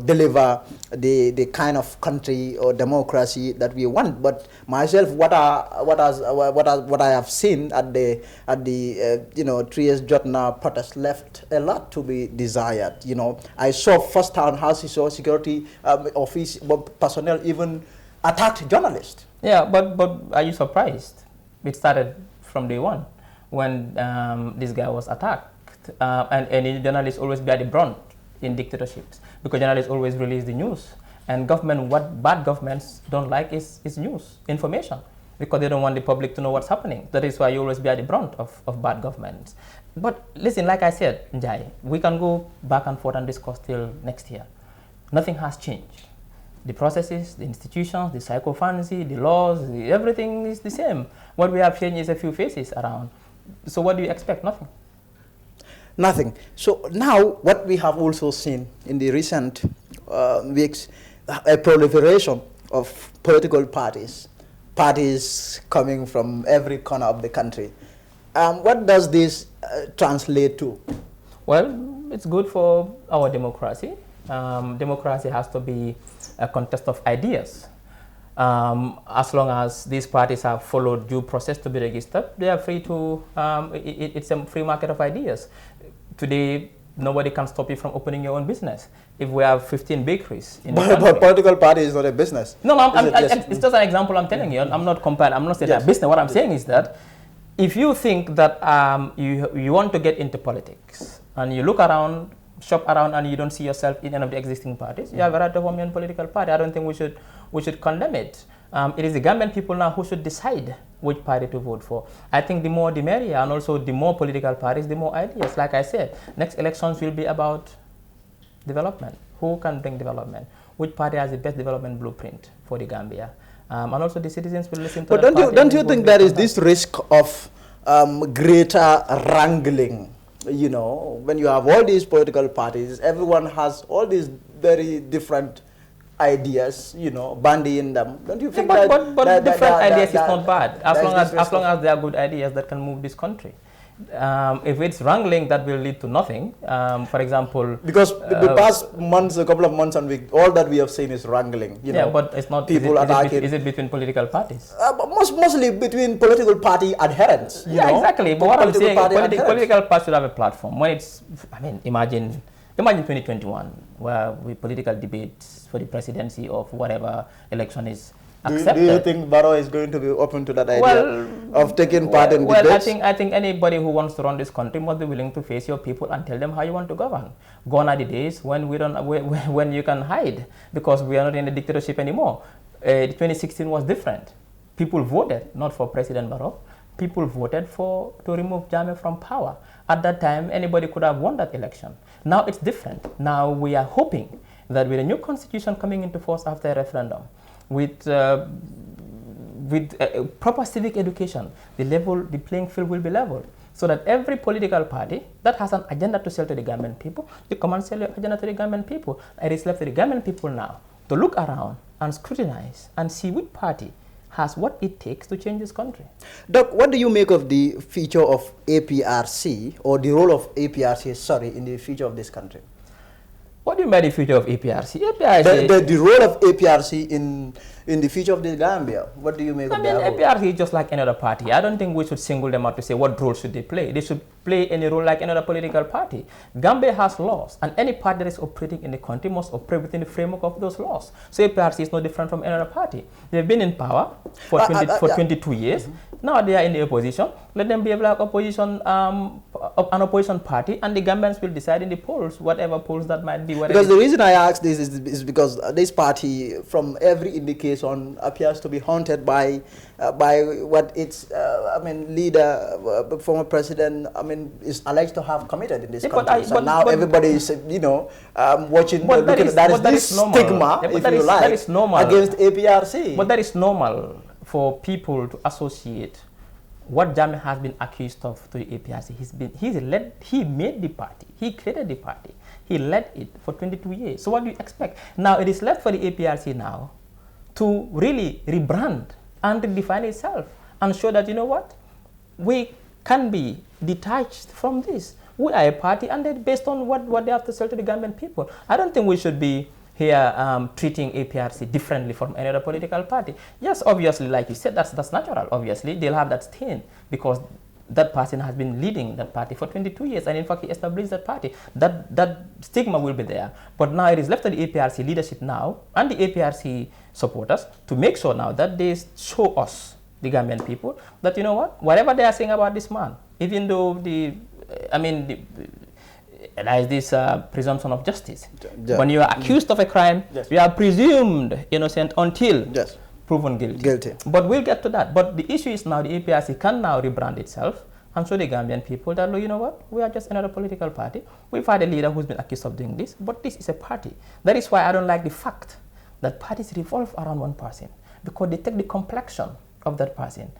Speaker 1: deliver the kind of country or democracy that we want. But myself, what I have seen at the 3 years Jotna protest left a lot to be desired. I saw firsthand how security office personnel even attacked journalists.
Speaker 3: Yeah, but are you surprised? It started from day one when this guy was attacked. And journalists always bear the brunt in dictatorships because journalists always release the news. And government, what bad governments don't like is news, information, because they don't want the public to know what's happening. That is why you always bear the brunt of bad governments. But listen, like I said, Njai, we can go back and forth and discuss till next year. Nothing has changed. The processes, the institutions, the psychophancy, the laws, everything is the same. What we have changed is a few faces around. So what do you expect? Nothing.
Speaker 1: Nothing. So now what we have also seen in the recent weeks, a proliferation of political parties coming from every corner of the country. What does this translate to?
Speaker 3: Well, it's good for our democracy. Democracy has to be a contest of ideas. As long as these parties have followed due process to be registered, they are free to, it's a free market of ideas. Today, nobody can stop you from opening your own business. If we have 15 bakeries in the country.
Speaker 1: But political party is not a business.
Speaker 3: No, it's just an example I'm telling you. I'm not comparing, I'm not saying that business. What I'm saying is that if you think that you want to get into politics and you look around, shop around, and you don't see yourself in any of the existing parties, you have a right to form your own political party. I don't think we should condemn it. It is the Gambian people now who should decide which party to vote for. I think the more the merrier, and also the more political parties, the more ideas. Like I said, next elections will be about development. Who can bring development? Which party has the best development blueprint for the Gambia? And also the citizens will listen to.
Speaker 1: But don't you think there is this risk of greater wrangling? You know, when you have all these political parties, everyone has all these very different ideas, you know, bandying them. Don't you think
Speaker 3: but different ideas is not bad, as long as they are good ideas that can move this country. If it's wrangling, that will lead to nothing. For example,
Speaker 1: because the past months, a couple of months and weeks, all that we have seen is wrangling. You know,
Speaker 3: but it's not.
Speaker 1: People attacking.
Speaker 3: Is it between political parties?
Speaker 1: Mostly between political party adherents. You know?
Speaker 3: Exactly. But what I'm saying, political parties should have a platform. When it's, I mean, imagine 2021, where we political debates for the presidency of whatever election is accepted.
Speaker 1: Do you think Barrow is going to be open to that idea of taking part in debates?
Speaker 3: I think anybody who wants to run this country must be willing to face your people and tell them how you want to govern. Gone are the days when when you can hide, because we are not in a dictatorship anymore. 2016 was different. People voted not for President Barrow. People voted to remove Jammeh from power. At that time, anybody could have won that election. Now it's different. Now we are hoping that with a new constitution coming into force after a referendum, with proper civic education, the playing field will be leveled, so that every political party that has an agenda to sell to the Gambian people, you come and sell your agenda to the Gambian people. It is left to the Gambian people now to look around and scrutinize and see which party has what it takes to change this country.
Speaker 1: Doc, what do you make of the future of APRC, or the role of APRC, in the future of this country?
Speaker 3: What do you mean by the future of APRC?
Speaker 1: The role of APRC in the future of the Gambia. What do you make of that role?
Speaker 3: APRC is just like any other party. I don't think we should single them out to say what role should they play. They should play any role like any other political party. Gambia has laws, and any party that is operating in the country must operate within the framework of those laws. So APRC is no different from any other party. They've been in power for 22 years. Now they are in the opposition. Let them behave like opposition, an opposition party, and the Gambians will decide in the polls, whatever polls that might be.
Speaker 1: Because the reason I ask this is because this party, from every indication, appears to be haunted by what its leader, former president, is alleged to have committed in this country. So now everybody is, watching. That is stigma, if you like, against APRC.
Speaker 3: But that is normal for people to associate what Jammeh has been accused of to the APRC. He made the party, he created the party, he led it for 22 years. So what do you expect? Now it is left for the APRC now to really rebrand and redefine itself and show that, you know what, we can be detached from this. We are a party, and they're based on what they have to sell to the Gambian people. I don't think we should be here treating APRC differently from any other political party. Yes, obviously, like you said, that's natural. Obviously, they'll have that stain because that person has been leading that party for 22 years, and in fact, he established that party. That stigma will be there. But now it is left to the APRC leadership now and the APRC supporters to make sure now that they show us, the Gambian people, that you know what, whatever they are saying about this man, even though there is this presumption of justice.
Speaker 1: Yeah.
Speaker 3: When you are accused of a crime,
Speaker 1: Yes.
Speaker 3: you are presumed innocent until
Speaker 1: Yes.
Speaker 3: proven guilty. But we'll get to that. But the issue is now the APRC can now rebrand itself and show the Gambian people that, you know what, we are just another political party. We've had a leader who's been accused of doing this, but this is a party. That is why I don't like the fact that parties revolve around one person, because they take the complexion of that person.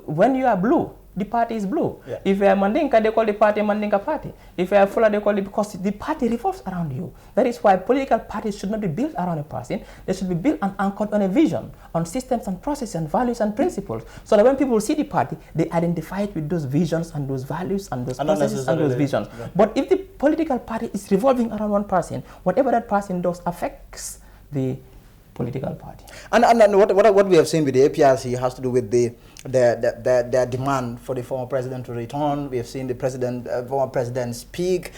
Speaker 3: When you are blue, the party is blue.
Speaker 1: Yeah.
Speaker 3: If you are Mandinka, they call the party Mandinka party. If you are Fula, they call it, because the party revolves around you. That is why political parties should not be built around a person. They should be built and anchored on a vision, on systems and processes and values and principles. So that when people see the party, they identify it with those visions and those values and those processes and those visions.
Speaker 1: Yeah.
Speaker 3: But if the political party is revolving around one person, whatever that person does affects the political party.
Speaker 1: And what we have seen with the APRC has to do with their demand for the former president to return. We have seen the former president speak,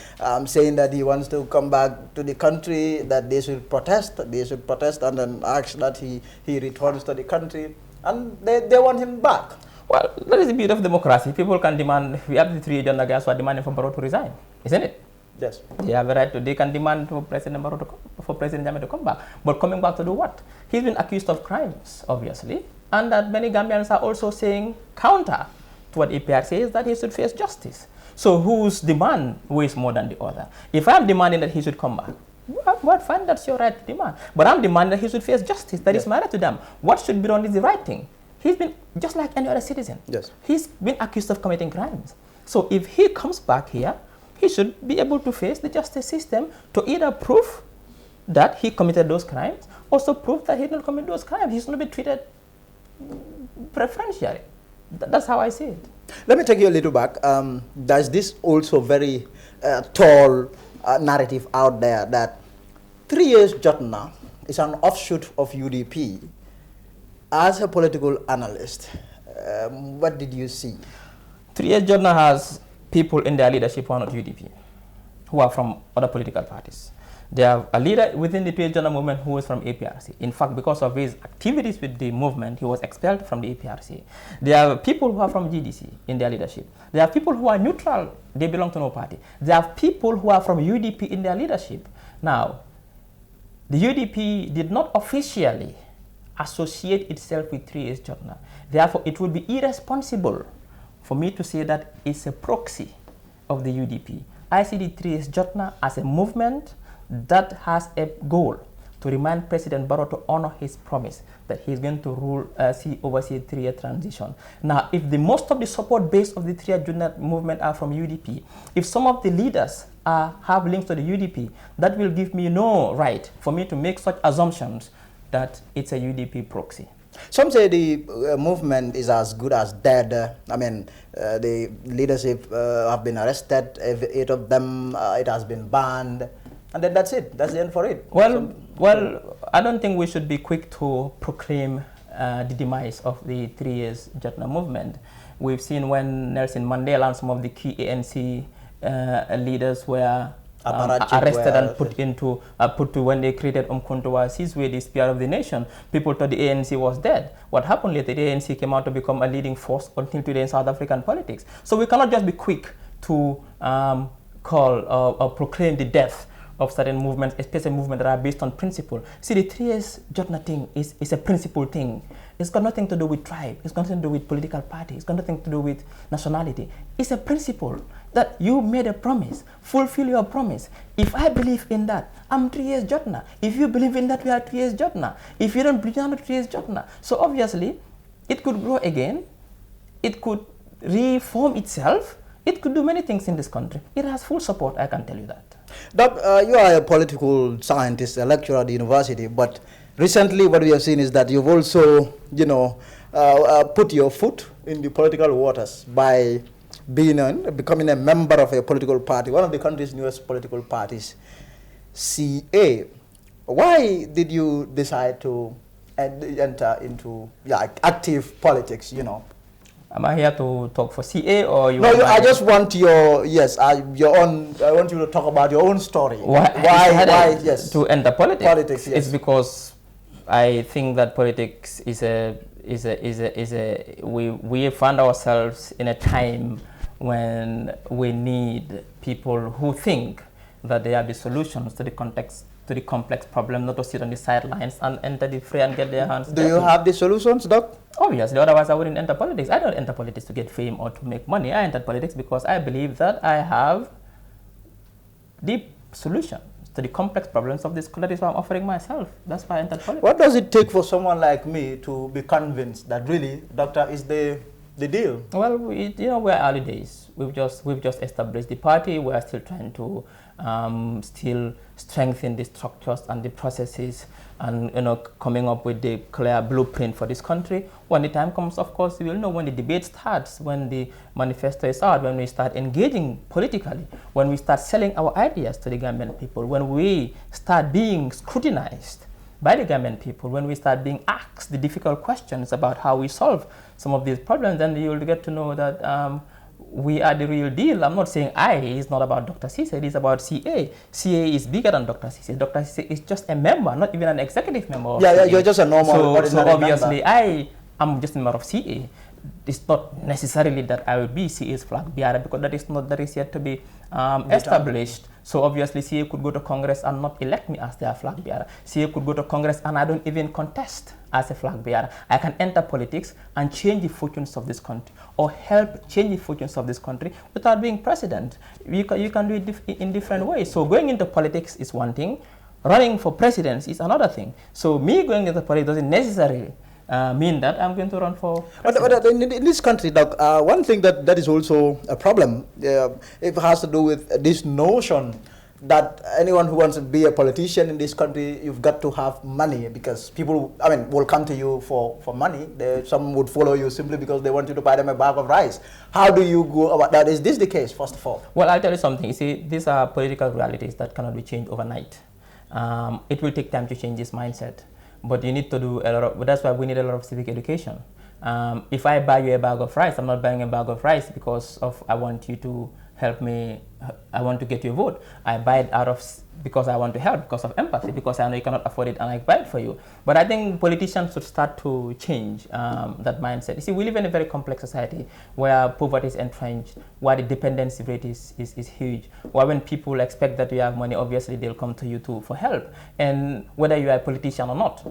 Speaker 1: saying that he wants to come back to the country, that they should protest, and then ask that he returns to the country, and they want him back.
Speaker 3: Well, that is the beauty of democracy. People can demand, we have the three John Nagas who are demanding for Barrow to resign, isn't it?
Speaker 1: Yes.
Speaker 3: They have a right to, they can demand for President Barrow for President Jammeh to come back. But coming back to do what? He's been accused of crimes, obviously, and that many Gambians are also saying counter to what APR says, that he should face justice. So whose demand weighs more than the other? If I'm demanding that he should come back, well, fine, that's your right to demand. But I'm demanding that he should face justice. That is my right to them. What should be done is the right thing. He's been just like any other citizen.
Speaker 1: Yes.
Speaker 3: He's been accused of committing crimes. So if he comes back here, he should be able to face the justice system to either prove that he committed those crimes, also prove that he did not commit those crimes. He should not be treated preferentially. That's how I see it.
Speaker 1: Let me take you a little back. There's this also very tall narrative out there that 3 years Jotna is an offshoot of UDP. As a political analyst, what did you see?
Speaker 3: 3 years Jotna has people in their leadership who are not UDP, who are from other political parties. They have a leader within the 3 years Jotna movement who is from APRC. In fact, because of his activities with the movement, he was expelled from the APRC. There are people who are from GDC in their leadership. There are people who are neutral, they belong to no party. There are people who are from UDP in their leadership. Now, the UDP did not officially associate itself with 3 years Jotna. Therefore, it would be irresponsible for me to say that it's a proxy of the UDP. I see the 3 years Jotna as a movement that has a goal to remind President Barrow to honor his promise that he's going to oversee a 3-year transition. Now, if most of the support base of the 3 year Jotna movement are from UDP, if some of the leaders have links to the UDP, that will give me no right for me to make such assumptions that it's a UDP proxy.
Speaker 1: Some say the movement is as good as dead. The leadership have been arrested, 8 of them, it has been banned, and then that's it. That's the end for it.
Speaker 3: Well, I don't think we should be quick to proclaim the demise of the 3 years Jotna movement. We've seen when Nelson Mandela and some of the key ANC leaders were arrested and put to when they created Umkhonto Sizwe, the spear of the nation. People thought the ANC was dead. What happened later, the ANC came out to become a leading force until today in South African politics. So we cannot just be quick to call or proclaim the death of certain movements, especially movements that are based on principle. See, the 3 years Jotna thing is a principle thing. It's got nothing to do with tribe. It's got nothing to do with political party. It's got nothing to do with nationality. It's a principle that you made a promise. Fulfill your promise. If I believe in that, I'm 3 years Jotna. If you believe in that, we are 3 years Jotna. If you don't believe in that, 3 years Jotna. So obviously, it could grow again. It could reform itself. It could do many things in this country. It has full support, I can tell you that.
Speaker 1: Doc, you are a political scientist, a lecturer at the university, but recently what we have seen is that you've also, put your foot in the political waters by becoming a member of a political party, one of the country's newest political parties, CA. Why did you decide to enter into active politics,
Speaker 3: Am I here to talk for CA or you?
Speaker 1: No, I just want your your own. I want you to talk about your own story.
Speaker 3: Why
Speaker 1: yes,
Speaker 3: to enter politics?
Speaker 1: Politics, yes.
Speaker 3: It's because I think that politics we found ourselves in a time when we need people who think that they have the solutions to the complex problem, not to sit on the sidelines and enter the fray and get their hands dirty.
Speaker 1: Do you have the solutions, Doc?
Speaker 3: Obviously, otherwise I wouldn't enter politics. I don't enter politics to get fame or to make money. I entered politics because I believe that I have the solution to the complex problems of this country. That is why I'm offering myself. That's why I entered politics.
Speaker 1: What does it take for someone like me to be convinced that really Doctor is the deal?
Speaker 3: Well, we're early days. We've just established the party. We are still trying to still strengthen the structures and the processes, and coming up with the clear blueprint for this country. When the time comes, of course, we will know when the debate starts, when the manifesto is out, when we start engaging politically, when we start selling our ideas to the Gambian people, when we start being scrutinized by the Gambian people, when we start being asked the difficult questions about how we solve some of these problems, then you'll get to know that we are the real deal. I'm not saying it's not about Dr. Ceesay, it is about CA. CA is bigger than Dr. Ceesay. Dr. Ceesay is just a member, not even an executive member.
Speaker 1: Yeah, you're just a normal.
Speaker 3: So obviously, I am just a member of CA. It's not necessarily that I will be CA's flag bearer, because that is yet to be established. So obviously, CA could go to Congress and not elect me as their flag bearer. CA could go to Congress and I don't even contest as a flag bearer. I can enter politics and change the fortunes of this country, or help change the fortunes of this country without being president. You can do it in different ways. So going into politics is one thing. Running for president is another thing. So me going into politics doesn't necessarily mean that I'm going to run for president.
Speaker 1: But in this country, Doc, one thing that is also a problem, it has to do with this notion that anyone who wants to be a politician in this country, you've got to have money, because people, will come to you for money. Some would follow you simply because they want you to buy them a bag of rice. How do you go about that? Is this the case, first of all?
Speaker 3: Well, I'll tell you something. You see, these are political realities that cannot be changed overnight. It will take time to change this mindset. But you need to do a lot of, that's why we need a lot of civic education. If I buy you a bag of rice, I'm not buying a bag of rice because I want you to help me, I want to get you a vote. I buy it because I want to help, because of empathy, because I know you cannot afford it and I buy it for you. But I think politicians should start to change that mindset. You see, we live in a very complex society where poverty is entrenched, where the dependency rate is huge, where when people expect that you have money, obviously they'll come to you for help. And whether you are a politician or not,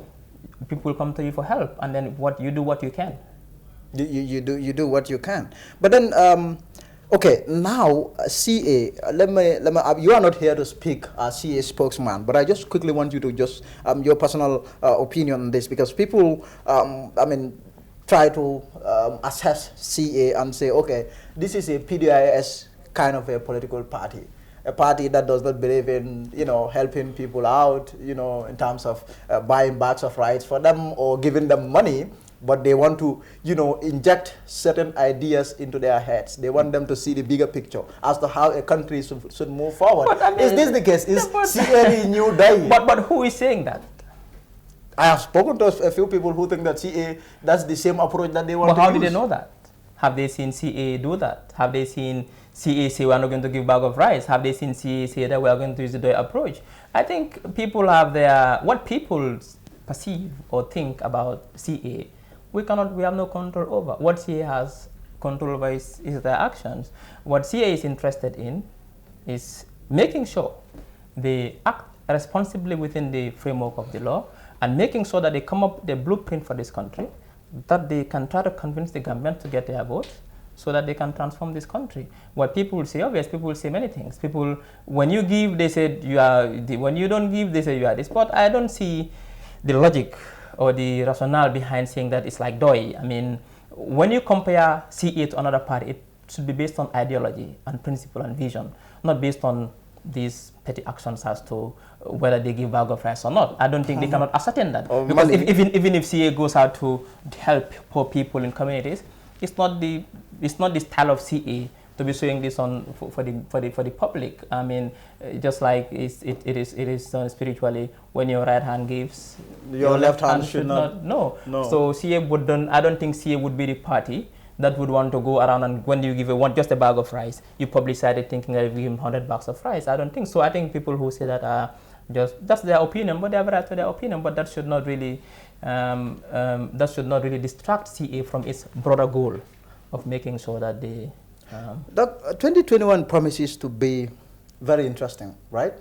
Speaker 3: people come to you for help, and then you do what you can.
Speaker 1: You do what you can. But then, okay, now CA, you are not here to speak as CA spokesman, but I just quickly want you to just, your personal opinion on this, because people, try to assess CA and say, okay, this is a PDIS kind of a political party. A party that does not believe in, helping people out, in terms of buying bags of rice for them or giving them money, but they want to, inject certain ideas into their heads. They want them to see the bigger picture as to how a country should move forward. Is this the case? Is CA new day?
Speaker 3: But who is saying that?
Speaker 1: I have spoken to a few people who think that CA, that's the same approach that they want to use.
Speaker 3: But how did they know that? Have they seen CA do that? Have they seen CA say we're not going to give bag of rice? Have they seen CA say that we're going to use the approach? I think people have what people perceive or think about CA, we have no control over. What CA has control over is their actions. What CA is interested in is making sure they act responsibly within the framework of the law, and making sure that they come up with a blueprint for this country, that they can try to convince the Gambians to get their vote, so that they can transform this country. What people will say, obviously, people will say many things. People, when you give, they say you are, when you don't give, they say you are this. But I don't see the logic or the rationale behind saying that it's like DOI. I mean, when you compare CA to another party, it should be based on ideology and principle and vision, not based on these petty actions as to whether they give bag of rice or not. I don't think they cannot ascertain that. Because even if CA goes out to help poor people in communities, it's not the style of CA to be showing this for the public. I mean, just like it is spiritually, when your right hand gives, your left hand should not. No. So CA I don't think CA would be the party that would want to go around and when you give just a bag of rice, you publicize it thinking that you give him 100 bags of rice. I don't think so. I think people who say that are that's their opinion, but they have a right to their opinion. But that should not really distract CA from its broader goal of making sure that they.
Speaker 1: 2021 promises to be very interesting, right?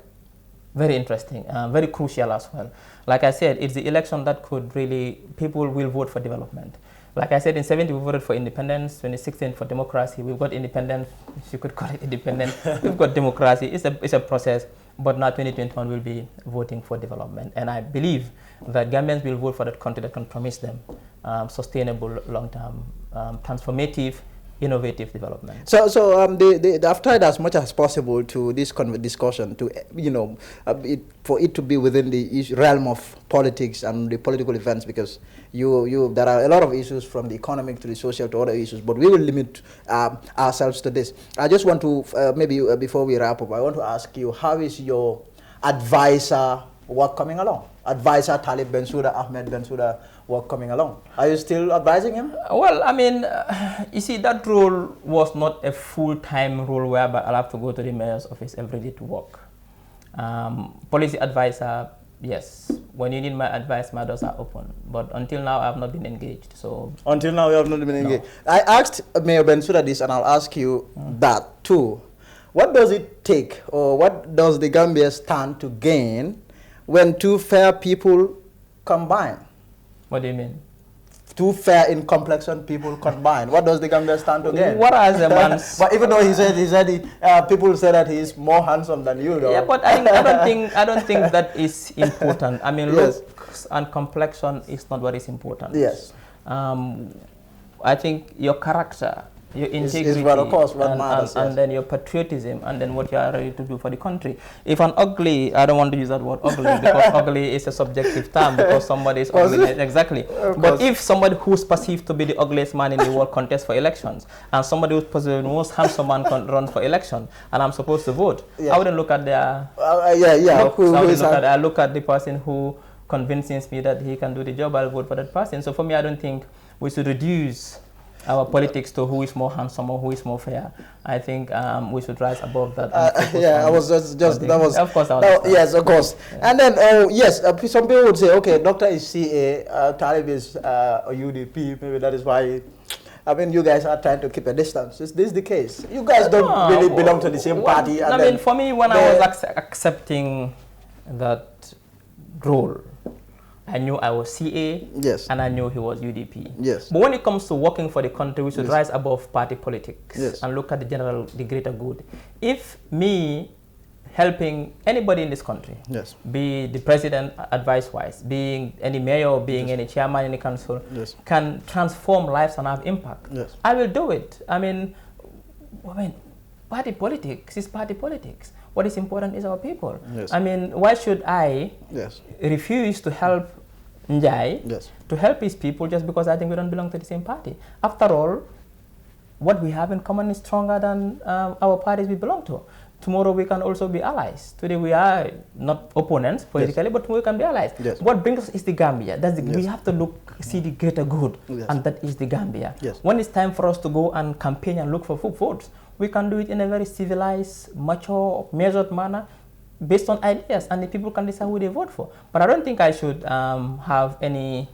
Speaker 3: Very interesting, very crucial as well. Like I said, it's the election that could really, people will vote for development. Like I said, in 70 we voted for independence, 2016 for democracy. We've got independence, if you could call it independence. We've got democracy. It's a process, but now 2021 will be voting for development. And I believe that Gambians will vote for that country that can promise them sustainable, long-term, transformative, innovative development.
Speaker 1: So I've tried as much as possible to this discussion to, for it to be within the realm of politics and the political events, because there are a lot of issues from the economic to the social to other issues, but we will limit ourselves to this. I just want to, maybe before we wrap up, I want to ask you, how is your advisor work coming along? Advisor Talib Bensouda, Ahmed Bensouda work coming along. Are you still advising him?
Speaker 3: Well, I mean, you see, that role was not a full-time role whereby I'll have to go to the mayor's office every day to work. Policy advisor, yes. When you need my advice, my doors are open. But until now, I have not been engaged. So
Speaker 1: until now, you have not been engaged. I asked Mayor Bensouda this, and I'll ask you that too. What does it take, or what does the Gambia stand to gain when two fair people combine?
Speaker 3: What do you mean?
Speaker 1: Two fair in complexion people combine. What does the Gambia stand to gain?
Speaker 3: What are the man's?
Speaker 1: But even though he said people say that he's more handsome than you, though.
Speaker 3: Yeah, but I don't think that is important. I mean,
Speaker 1: Yes.
Speaker 3: looks and complexion is not what is important.
Speaker 1: Yes.
Speaker 3: I think your character, your integrity,
Speaker 1: is what, of course, what matters,
Speaker 3: and
Speaker 1: yes.
Speaker 3: then your patriotism, and then what you are ready to do for the country. If an ugly, I don't want to use that word ugly, because ugly is a subjective term, because somebody is ugly, exactly. But if somebody who's perceived to be the ugliest man in the world contests for elections, and somebody who's perceived the most handsome man runs for election, and I'm supposed to vote,
Speaker 1: Yeah.
Speaker 3: I wouldn't look at their I look at the person who convinces me that he can do the job. I'll vote for that person. So for me, I don't think we should reduce our politics to who is more handsome or who is more fair. I think we should rise above that.
Speaker 1: Yeah, I was just that was.
Speaker 3: Of course,
Speaker 1: yes, of course. Yeah. And then, yes, some people would say, okay, Doctor is CA, Talib is a UDP. Maybe that is why. I mean, you guys are trying to keep a distance. Is this the case? You guys don't really belong to the same party. And
Speaker 3: I mean, for me, when I was accepting that role, I knew I was CA,
Speaker 1: yes,
Speaker 3: and I knew he was UDP.
Speaker 1: Yes.
Speaker 3: But when it comes to working for the country, we should
Speaker 1: Yes.
Speaker 3: rise above party politics,
Speaker 1: yes,
Speaker 3: and look at the greater good. If me helping anybody in this country,
Speaker 1: yes,
Speaker 3: be the president advice-wise, being any mayor, being
Speaker 1: yes,
Speaker 3: any chairman in the council,
Speaker 1: yes,
Speaker 3: can transform lives and have impact,
Speaker 1: yes,
Speaker 3: I will do it. I mean, party politics is party politics. What is important is our people.
Speaker 1: Yes.
Speaker 3: I mean, why should I
Speaker 1: yes,
Speaker 3: refuse to help Njai,
Speaker 1: yes,
Speaker 3: to help his people just because I think we don't belong to the same party? After all, what we have in common is stronger than our parties we belong to. Tomorrow we can also be allies. Today we are not opponents politically, yes, but we can be allies.
Speaker 1: Yes.
Speaker 3: What brings us is the Gambia. That's
Speaker 1: yes,
Speaker 3: we have to see the greater good,
Speaker 1: yes,
Speaker 3: and that is the Gambia.
Speaker 1: Yes.
Speaker 3: When it's time for us to go and campaign and look for votes, we can do it in a very civilized, mature, measured manner, based on ideas, and the people can decide who they vote for. But I don't think I should have any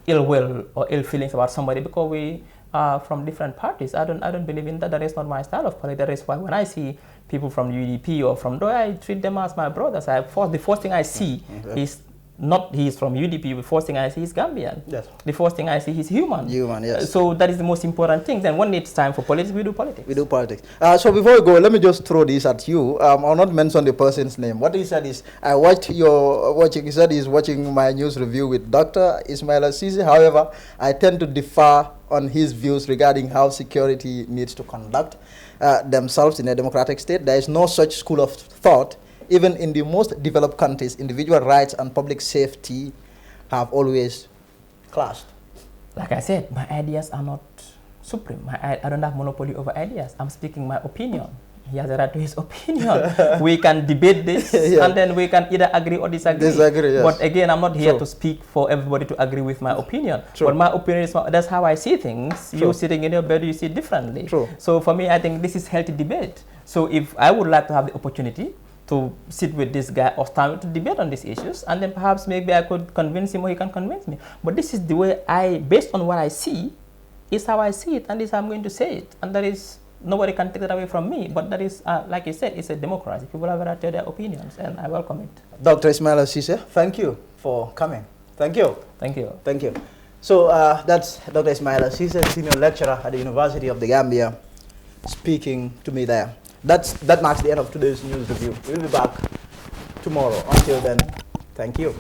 Speaker 3: ill will or ill feelings about somebody because we are from different parties. I don't believe in that. That is not my style of politics. That is why when I see people from UDP or from DOI, I treat them as my brothers. The first thing I see is not he's from UDP. The first thing I see is Gambian.
Speaker 1: yes.
Speaker 3: The first thing I see is human.
Speaker 1: Human, yes.
Speaker 3: So that is the most important thing. Then when it's time for politics, we do politics.
Speaker 1: We do politics. So before we go, let me just throw this at you. I'll not mention the person's name. What he said is, I watched he said he's watching my news review with Dr. Ismail Assisi. However, I tend to differ on his views regarding how security needs to conduct themselves in a democratic state. There is no such school of thought. Even in the most developed countries, individual rights and public safety have always clashed.
Speaker 3: Like I said, my ideas are not supreme. I don't have monopoly over ideas. I'm speaking my opinion. he has a right to his opinion. We can debate this, and then we can either agree or disagree.
Speaker 1: Yes.
Speaker 3: But again, I'm not here to speak for everybody to agree with my opinion. But my opinion is, that's how I see things. You sitting in your bed, you see it differently. So for me, I think this is healthy debate. So if I would like to have the opportunity to sit with this guy or stand to debate on these issues, and then perhaps maybe I could convince him or he can convince me. But this is the way based on what I see, is how I see it, and this is how I'm going to say it. And that is, nobody can take that away from me. But that is, like you said, it's a democracy. People have a right to their opinions, and I welcome it.
Speaker 1: Dr. Ismaila Ceesay, thank you for coming. Thank you.
Speaker 3: Thank you.
Speaker 1: Thank you. So that's Dr. Ismaila Ceesay, senior lecturer at the University of the Gambia, speaking to me there. That marks the end of today's news review. We'll be back tomorrow. Until then, thank you.